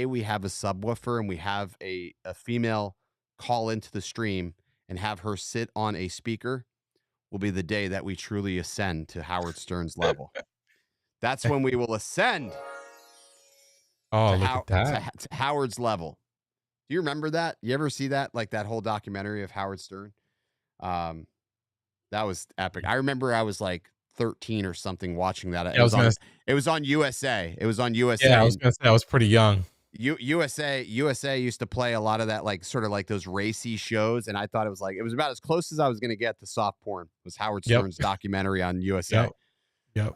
we have a subwoofer and we have a female call into the stream and have her sit on a speaker will be the day that we truly ascend to Howard Stern's level. That's when we will ascend Oh, to, look at that. to Howard's level. Do you remember that? You ever see that? Like that whole documentary of Howard Stern? That was epic. I remember I was like 13 or something watching that. Yeah, It was on USA. It was on USA. yeah, I was gonna say I was pretty young. USA used to play a lot of that, like sort of like those racy shows, and I thought it was about as close as I was going to get to soft porn. Was Howard Yep. Stern's documentary on USA? Yep.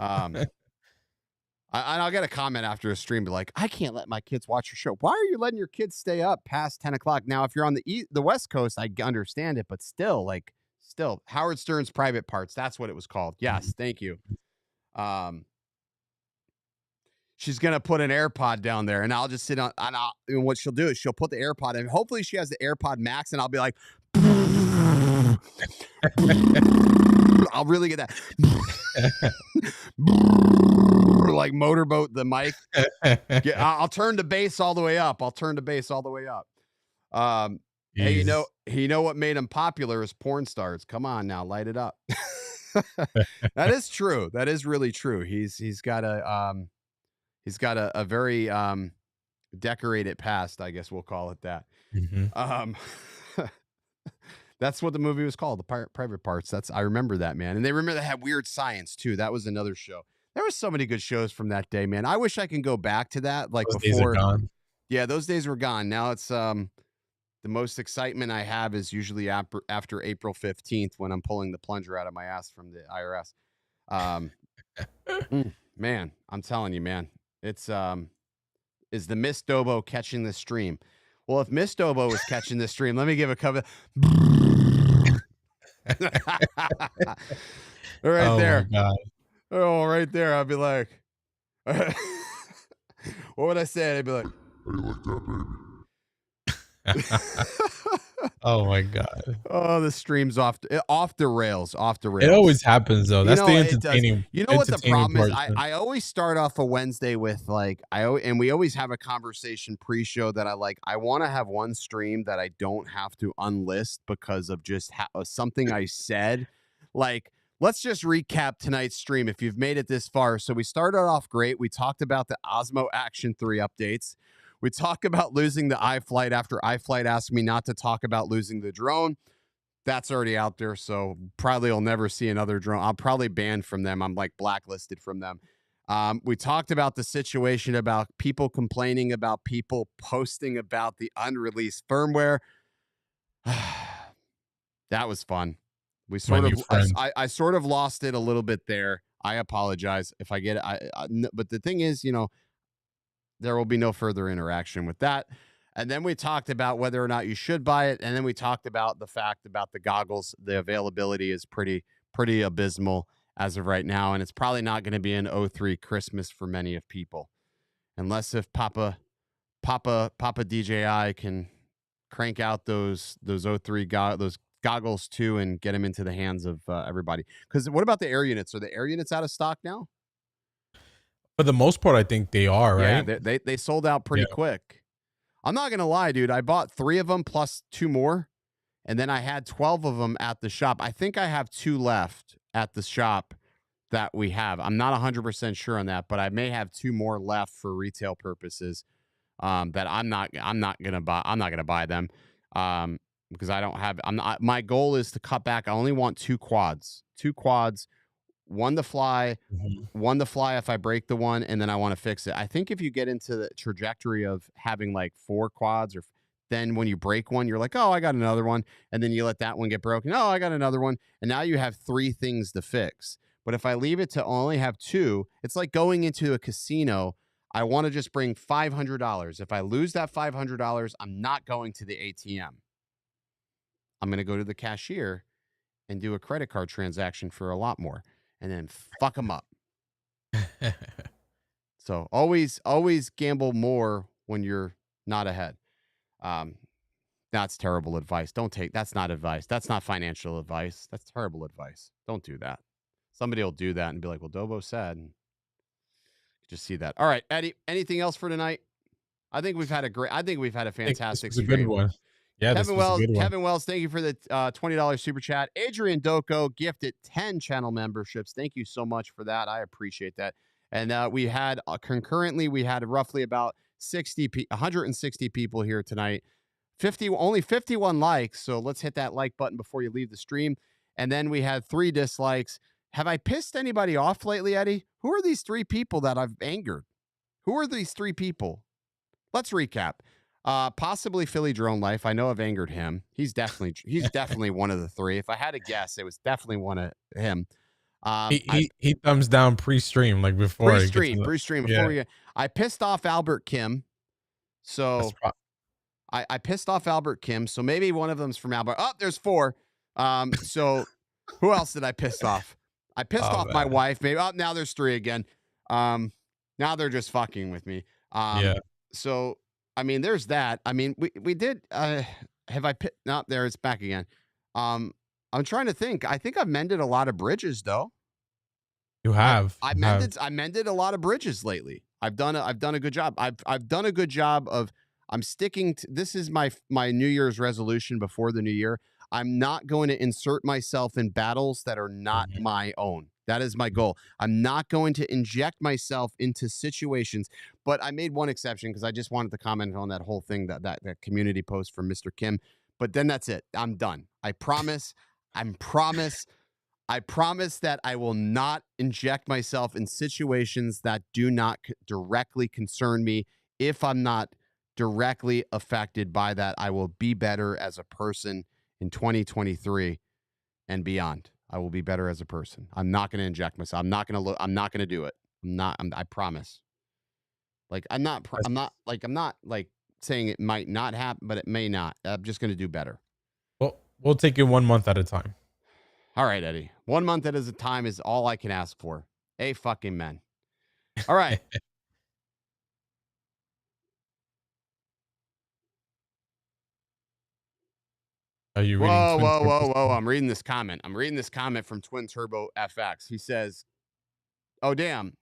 I'll get a comment after a stream, be like, "I can't let my kids watch your show. Why are you letting your kids stay up past 10 o'clock?" Now, if you're on the West Coast, I understand it, but still, Howard Stern's Private Parts. That's what it was called. Yes, thank you. She's gonna put an AirPod down there, and I'll just sit on. And what she'll do is she'll put the AirPod in. Hopefully, she has the AirPod Max, and I'll be like, I'll really get that, like motorboat the mic. I'll turn the bass all the way up. Hey, you know what made him popular is porn stars. Come on now, light it up. That is true. That is really true. He's got a very decorated past, I guess we'll call it that. Mhm. That's what the movie was called, the Private Parts. I remember that, man. And they remember they had Weird Science too. That was another show. There were so many good shows from that day, man. I wish I can go back to that, like Those before. days are gone. Yeah, those days were gone. Now it's the most excitement I have is usually after April 15th when I'm pulling the plunger out of my ass from the IRS. Man, I'm telling you, man. It's is the Miss Dobo catching the stream? Well, if Miss Dobo was catching the stream, let me give a cover. Right Oh there. my God. Oh, right there. I'd be like, what would I say? I'd be like, How you like that, baby? Oh my God. oh, the stream's off the rails. It always happens though. That's the It does. entertaining. You know what the entertaining problem is? portion. I always start off a Wednesday with and we always have a conversation pre-show that I want to have one stream that I don't have to unlist because of just something I said. Like, let's just recap tonight's stream if you've made it this far. So we started off great. We talked about the Osmo Action 3 updates. We talk about losing the iFlight after iFlight asked me not to talk about losing the drone. That's already out there, so probably I'll never see another drone. I'm probably banned from them. I'm like blacklisted from them. We talked about the situation about people complaining about people posting about the unreleased firmware. That was fun. We sort of, I sort of lost it a little bit there. I apologize if I get it. But the thing is, there will be no further interaction with that. And then we talked about whether or not you should buy it. And then we talked about the fact about the goggles. The availability is pretty abysmal as of right now. And it's probably not going to be an 03 Christmas for many of people. Unless if Papa DJI can crank out those 03 those goggles too and get them into the hands of everybody. Because what about the air units? Are the air units out of stock now? For the most part, I think they are, right? Yeah, they sold out pretty quick. I'm not gonna lie, dude. I bought 3 of them plus 2 more, and then I had 12 of them at the shop. I think I have 2 left at the shop that we have. I'm not 100% sure on that, but I may have 2 more left for retail purposes. That I'm not gonna buy. I'm not gonna buy them because I don't have. My goal is to cut back. I only want 2 quads. 2 quads. one to fly, Mhm. one to fly if I break the one, and then I want to fix it. I think if you get into the trajectory of having like 4 quads, or then when you break one, you're like, oh, I got another one, and then you let that one get broken. Oh, I got another one, and now you have 3 things to fix. But if I leave it to only have 2, it's like going into a casino. I want to just bring $500. If I lose that $500, I'm not going to the ATM. I'm going to go to the cashier and do a credit card transaction for a lot more, and then fuck them up. So always gamble more when you're not ahead. That's terrible advice. That's not advice. That's not financial advice. That's terrible advice. Don't do that. Somebody will do that and be like, well, Dobo said, and just see that. All right, Eddie, anything else for tonight? I think we've had a I think this fantastic was a good stream. one. Yeah, this was a good one. Kevin Wells, thank you for the $20 super chat. Adrian Doko gifted 10 channel memberships. Thank you so much for that. I appreciate that. And we had concurrently, we had roughly about 160 people here tonight. Only 51 likes. So let's hit that like button before you leave the stream. And then we had 3 dislikes. Have I pissed anybody off lately, Eddie? Who are these 3 people that I've angered? Who are these 3 people? Let's recap. Possibly Philly Drone Life. I know I've angered him. He's definitely one of the 3. If I had to guess, it was definitely one of him. He thumbs down pre-stream, like before pre-stream yeah. I pissed off Albert Kim. So I pissed off Albert Kim. So maybe one of them's from Albert. Oh, there's 4. So who else did I piss off? I pissed off my wife. Maybe. Oh, now there's 3 again. Now they're just fucking with me. Yeah. So I mean, there's that. I mean, we did. Have I? No, there it's back again. I'm trying to think. I think I've mended a lot of bridges, though. You have. I mended a lot of bridges lately. I've done a good job. I've done a good job of. I'm sticking to. This is my New Year's resolution before the new year. I'm not going to insert myself in battles that are not my own. That is my goal. I'm not going to inject myself into situations, but I made one exception because I just wanted to comment on that whole thing, that community post from Mr. Kim. But then that's it. I'm done. I promise. I promise that I will not inject myself in situations that do not directly concern me. If I'm not directly affected by that, I will be better as a person in 2023 and beyond. I will be better as a person. I'm not going to inject myself. I'm not going to do it. I promise. Like, I'm not saying it might not happen, but it may not. I'm just going to do better. Well, we'll take it 1 month at a time. All right, Eddie. 1 month at a time is all I can ask for. Fucking men. All right. Are you reading? Whoa. I'm reading this comment. From Twin Turbo FX. He says, oh, damn.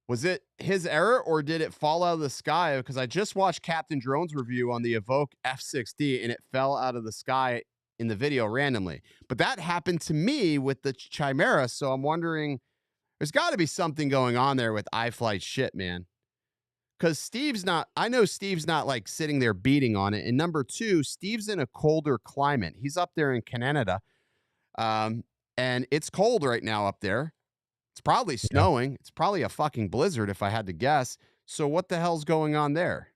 Was it his error or did it fall out of the sky? Because I just watched Captain Drone's review on the Evoke F6D and it fell out of the sky in the video randomly. But that happened to me with the Chimera. So I'm wondering, there's got to be something going on there with iFlight shit, man. Because I know Steve's not like sitting there beating on it. And number 2, Steve's in a colder climate. He's up there in Canada. And it's cold right now up there. It's probably snowing. Yeah. It's probably a fucking blizzard if I had to guess. So what the hell's going on there?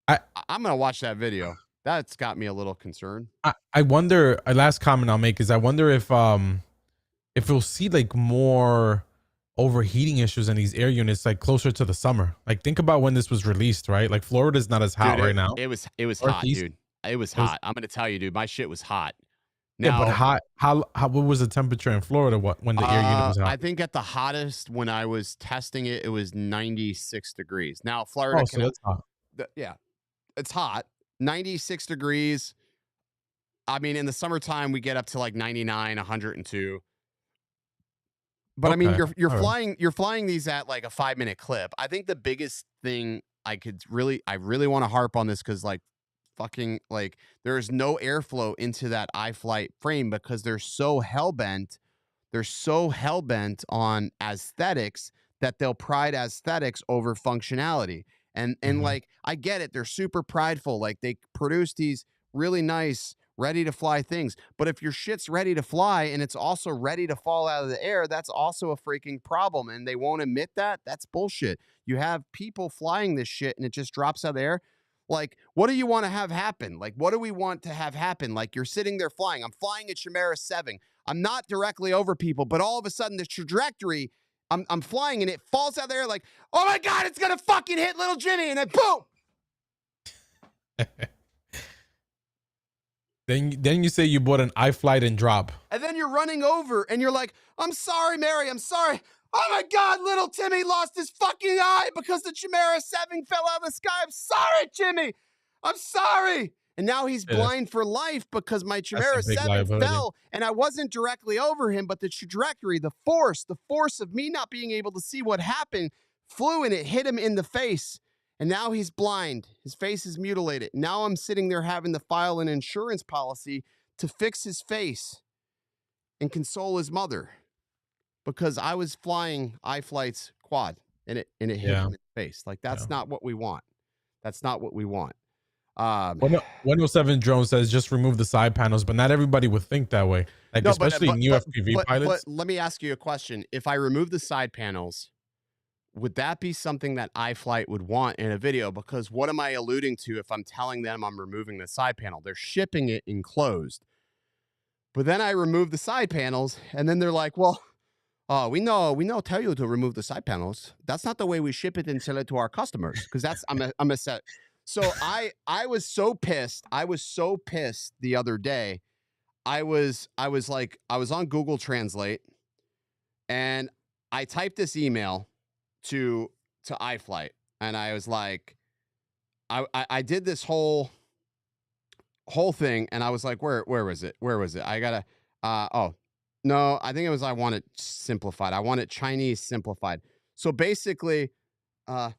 I'm going to watch that video. That's got me a little concerned. I wonder, a last comment I'll make is I wonder if we'll see like more overheating issues in these air units like closer to the summer. Like, think about when this was released, right? Like, Florida's not as hot right now. It was hot, dude. It was hot. I'm gonna tell you, dude, my shit was hot. Now, yeah, but what was the temperature in Florida when the air unit was hot? I think at the hottest when I was testing it, it was 96 degrees. Now Florida, so that's hot. Yeah, it's hot. 96 degrees. I mean, in the summertime, we get up to like 99, 102. But okay. I mean, you're flying these at like a 5-minute clip. I think the biggest thing I really want to harp on this because like fucking like there's no airflow into that iFlight frame because they're so hellbent on aesthetics that they'll pride aesthetics over functionality. And like I get it, they're super prideful. Like they produce these really nice, ready to fly things. But if your shit's ready to fly and it's also ready to fall out of the air, that's also a freaking problem. And they won't admit that. That's bullshit. You have people flying this shit and it just drops out of the air. Like, what do you want to have happen? Like, what do we want to have happen? Like, you're sitting there flying. I'm flying a Chimera 7. I'm not directly over people, but all of a sudden the trajectory, I'm flying and it falls out there like, oh my God, it's going to fucking hit little Jimmy. And then boom. Then you say you bought an iFlight and drop. And then you're running over and you're like, I'm sorry, Mary. I'm sorry. Oh my God, little Timmy lost his fucking eye because the Chimera 7 fell out of the sky. I'm sorry, Jimmy. I'm sorry. And now he's blind for life because my Chimera 7 fell and I wasn't directly over him, but the trajectory, the force of me not being able to see what happened flew and it hit him in the face. And now he's blind. His face is mutilated. Now I'm sitting there having to file an insurance policy to fix his face and console his mother because I was flying iFlight's quad and it hit him in the face. Like, that's not what we want. That's not what we want. 107 Drone says just remove the side panels, but not everybody would think that way. Like, no, especially new FPV pilots. But let me ask you a question. If I remove the side panels, would that be something that iFlight would want in a video? Because what am I alluding to if I'm telling them I'm removing the side panel? They're shipping it enclosed. But then I remove the side panels and then they're like, well, we know tell you to remove the side panels. That's not the way we ship it and sell it to our customers. Because that's I'm a set. So I was so pissed. I was so pissed the other day. I was on Google Translate and I typed this email to iFlight and I was like, I did this whole thing and I was like, where was it? I gotta oh no, I think it was I want it simplified. I want it Chinese simplified. So basically oh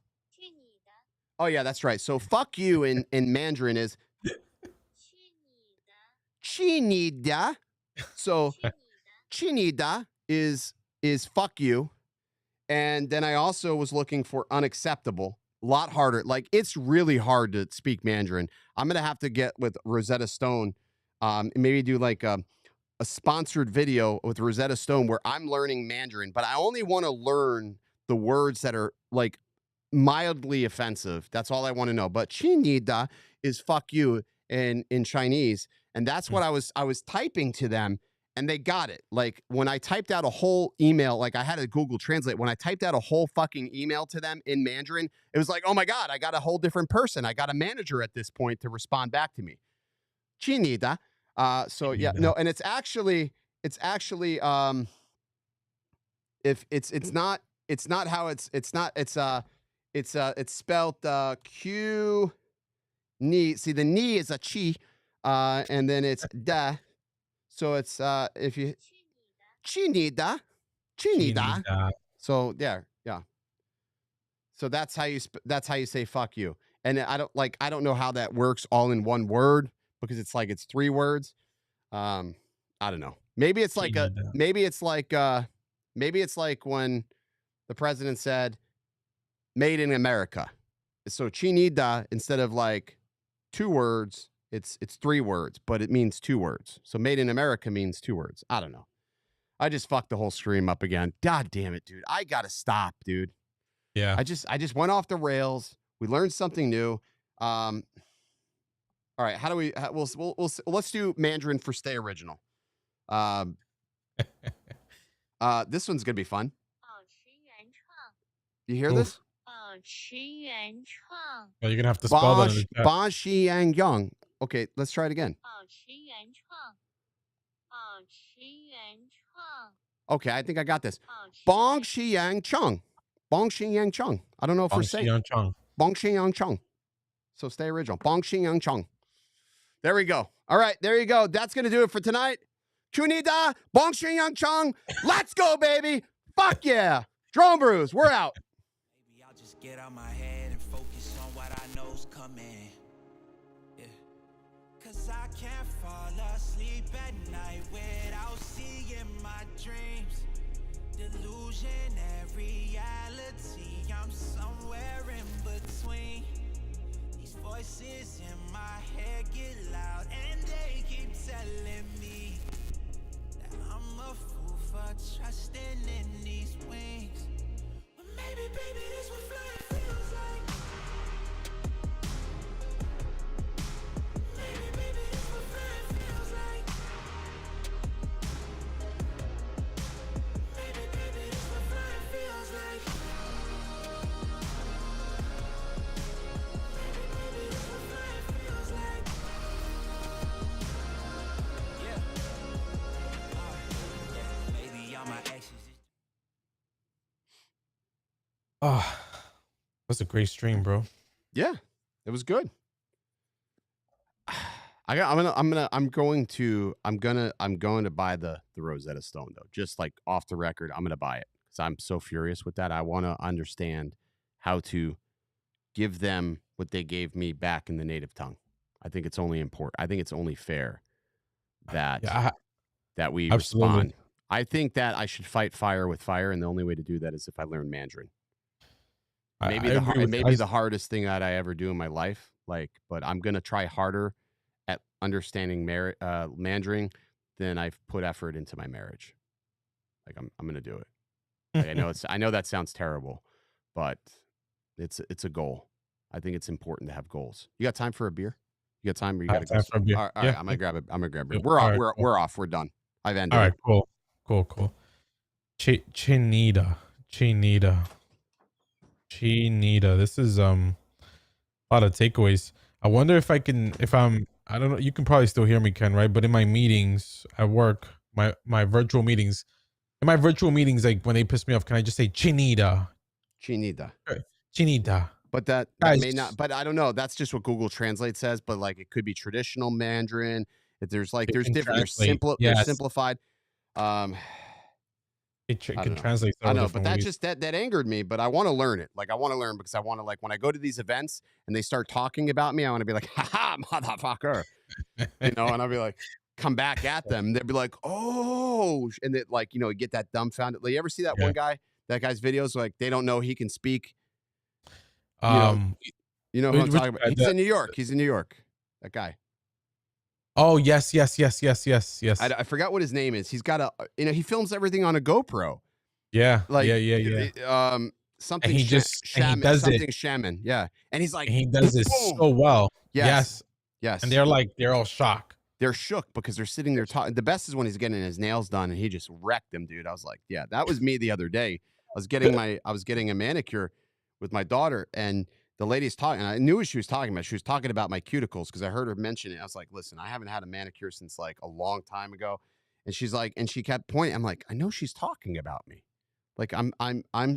yeah, that's right. So fuck you in Mandarin is Chinida. So Chinida is fuck you. And then I also was looking for unacceptable, a lot harder. Like, it's really hard to speak Mandarin. I'm going to have to get with Rosetta Stone, maybe do like a sponsored video with Rosetta Stone where I'm learning Mandarin, but I only want to learn the words that are like mildly offensive. That's all I want to know. But Chinida is fuck you in Chinese. And that's what I was typing to them. And they got it. Like, when I typed out a whole email, like I had a Google Translate. When I typed out a whole fucking email to them in Mandarin, it was like, oh my God, I got a whole different person. I got a manager at this point to respond back to me. Chinida. So yeah, no, and it's actually if it's not how it's spelled Q ni. See, the ni is a chi, and then it's da. So it's if you Chinida. So yeah. So that's how you say fuck you. And I don't know how that works all in one word because it's like it's 3 words. I don't know. Maybe it's like maybe it's like when the president said made in America. So Chinida, instead of like 2 words, it's 3 words, but it means 2 words. So made in America means 2 words. I don't know. I just fucked the whole stream up again. God damn it, dude. I gotta stop, dude. Yeah. I just went off the rails. We learned something new. All right. How do we? Let's do Mandarin for Stay Original. This one's gonna be fun. You hear this? Oh, you're gonna have to spell that in the chat. Ba Shi Yang Yang. Okay, let's try it again. Okay, I think I got this. Bong Shi Yang Chung. Bong Shi Yang Chung. I don't know if we're saying Bong Shi Yang Chung. So Stay Original. Bong Shi Yang Chung. There we go. All right, there you go. That's gonna do it for tonight. Kunida, Bong Shi Yang Chung. Let's go, baby. Fuck yeah. Drone Brews, we're out. Maybe I'll just get out my head and focus on what I know's coming. Yeah. Cause I can't fall asleep at night without seeing my dreams. Delusionary reality, I'm somewhere in between. These voices in my head get loud and they keep Oh, that's a great stream, bro. Yeah, it was good. I'm going to buy the Rosetta Stone though. Just like off the record, I'm gonna buy it because I'm so furious with that. I want to understand how to give them what they gave me back in the native tongue. I think it's only important. I think it's only fair that Yeah, we absolutely. respond. I think that I should fight fire with fire, and the only way to do that is if I learn Mandarin. I agree It with may you. be the hardest thing that I ever do in my life. Like, but I'm gonna try harder at understanding Mandarin than I've put effort into my marriage. Like, I'm gonna do it. Like, I know that sounds terrible, but it's a goal. I think it's important to have goals. You got time for a beer? You got time, or you I got have to go? time for a beer. All Yeah. right, I'm Yeah. gonna grab it. I'm gonna grab a beer. Yeah. All right. Cool. We're off. We're done. I've All ended right. it. Cool. Cool. Cool. Chinita. Chinita. Chinita. This is a lot of takeaways. I wonder if I don't know, you can probably still hear me, Ken, right? But in my meetings at work, my virtual meetings, like when they piss me off, can I just say Chinita? Chinita. Okay. Chinita. But that Guys, may not. But I don't know. That's just what Google Translate says. But like, it could be traditional Mandarin. If it there's can different. translate. They're Yes. simplified. Um, It I don't can know. translate I several know, but different ways. that angered me. But I want to learn it. Like, I want to learn because I want to, like, when I go to these events and they start talking about me, I want to be like, "Ha ha, motherfucker," and I'll be like, come back at them. They'll be like, "Oh," and it, like, get that dumbfounded. Like, you ever see that Yeah. one guy? That guy's videos, like, they don't know he can speak. You know, Um, you know who I'm which talking about. guy? He's in New York. He's in New York. That guy. Oh, yes, yes, yes, yes, yes, yes. I forgot what his name is. He's got he films everything on a GoPro. Yeah, Like, yeah, yeah, yeah. And something he just and he shaman, does it something shaman. Yeah. And he's like, and he does it boom. so well. Yes. Yes. And Yes. they're all shocked. They're shook because they're sitting there talking. The best is when he's getting his nails done and he just wrecked them, dude. I was like, yeah, that was me the other day. I was getting a manicure with my daughter, and the lady's talking. I knew what she was talking about. She was talking about my cuticles because I heard her mention it. I was like, listen, I haven't had a manicure since like a long time ago. And she's like, and she kept pointing. I'm like, I know she's talking about me. Like, I'm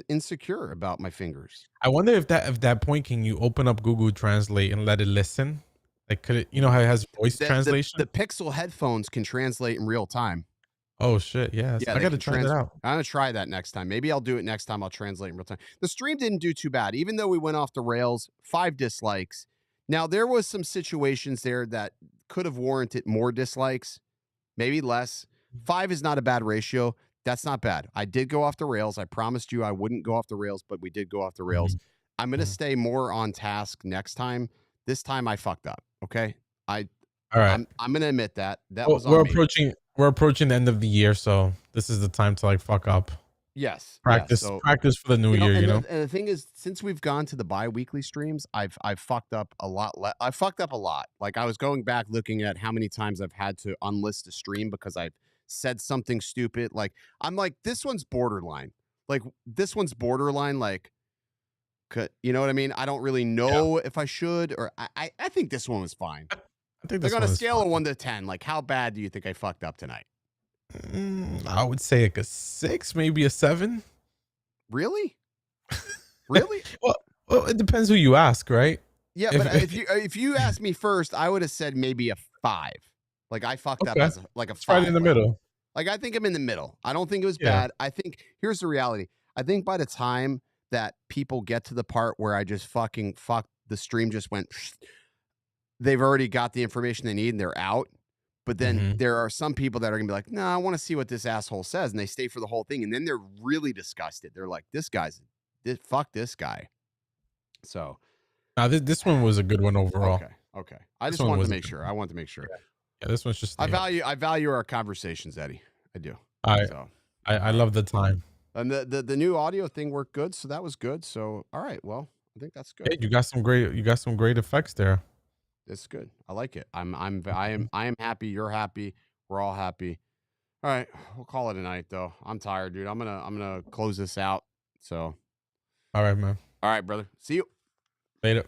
insecure about my fingers. I wonder if that point can you open up Google Translate and let it listen? Like could it, you know how it has voice The translation? Pixel headphones can translate in real time. Oh shit, yes. Yeah, I they gotta can try that out. I'm gonna try that next time. Maybe I'll do it next time. I'll translate in real time. The stream didn't do too bad, even though we went off the rails. 5 dislikes. Now there was some situations there that could have warranted more dislikes, maybe less. 5 is not a bad ratio. That's not bad. I did go off the rails. I promised you I wouldn't go off the rails, but we did go off the rails. Mhm, I'm gonna mhm. stay more on task next time. This time I fucked up. Okay. I All right. I'm gonna admit that. That Well, was on me. we're approaching the end of the year, so this is the time to like fuck up. Yes, yes. So, Practice for the new year, you know? and the thing is, since we've gone to the bi-weekly streams, I've fucked up a lot. I fucked up a lot. Like, I was going back looking at how many times I've had to unlist a stream because I've said something stupid. Like, I'm like, this one's borderline. Like, this one's borderline. Like, you know what I mean? I don't really Yeah. know if I should, or I think this one was fine. I think Like, this on a one is scale fine. of 1 to 10, like, how bad do you think I fucked up tonight? I would say like a 6, maybe a 7. Really? Really? Well, it depends who you ask, right? Yeah, If, but if you asked me first, I would have said maybe a 5. Like, I fucked up okay, as like a it's right in 5. the middle. Like, I think I'm in the middle. I don't think it was Yeah. bad. I think here's the reality. I think by the time that people get to the part where I just fucking fuck, the stream just went, they've already got the information they need and they're out. But then Mhm. there are some people that are gonna be like, no, I want to see what this asshole says, and they stay for the whole thing, and then they're really disgusted. They're like, fuck this guy. So Now this one was a good one overall. okay, okay. I This just one wanted to was a make good sure. one. I wanted to make sure. Yeah, this one's just stay up. I value our conversations, Eddie. I do. I So, I all right. love the time. And the new audio thing worked good, so that was good. So, all right. Well, I think that's good. Hey, you got some great effects there. It's good. I like it. I am happy. You're happy. We're all happy. All right. We'll call it a night, though. I'm tired, dude. I'm gonna close this out. So, All right, man. all right, brother. See you. Later.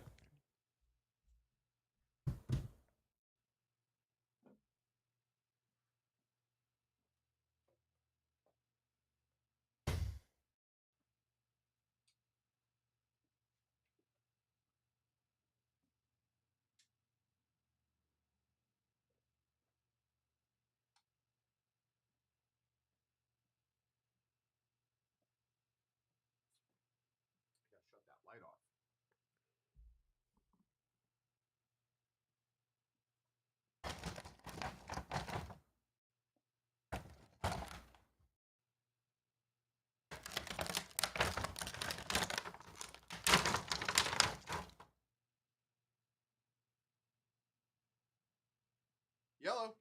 Yellow.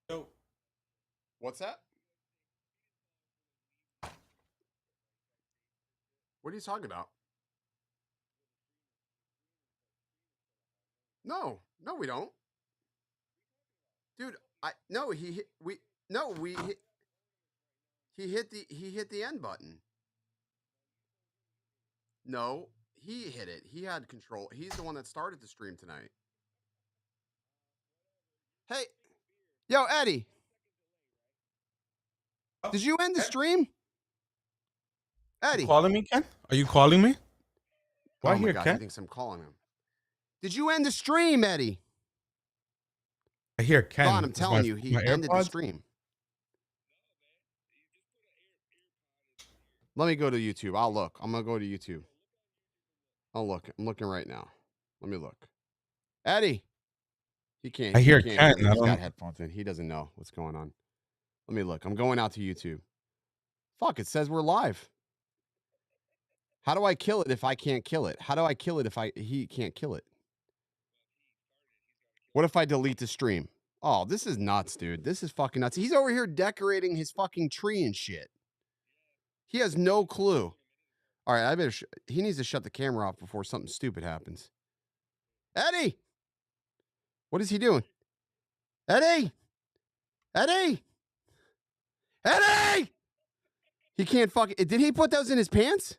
So What's that? What are you talking about? No, we don't. Dude, he hit the end button. No, he hit it. He had control. He's the one that started the stream tonight. Hey, yo, Eddie. Did you end the stream? Eddie. You calling me, Ken? Are you calling me? Why Oh my here, God, Ken? he thinks I'm calling him. Did you end the stream, Eddie? I hear Ken. Don, I'm telling you, he ended the AirPods? stream. Let me go to YouTube. I'll look. I'm going to go to YouTube. I'll look. I'm looking right now. Let me look. Eddie. He can't. I hear he can't Ken. hear me. I He's don't- got headphones in. He doesn't know what's going on. Let me look. I'm going out to YouTube. Fuck, it says we're live. How do I kill it if I can't kill it? How do I kill it if he can't kill it? What if I delete the stream? Oh, this is nuts, dude. This is fucking nuts. He's over here decorating his fucking tree and shit. He has no clue. All right, I better. He needs to shut the camera off before something stupid happens. Eddie, what is he doing? Eddie, Eddie, Eddie. He can't fucking. Did he put those in his pants?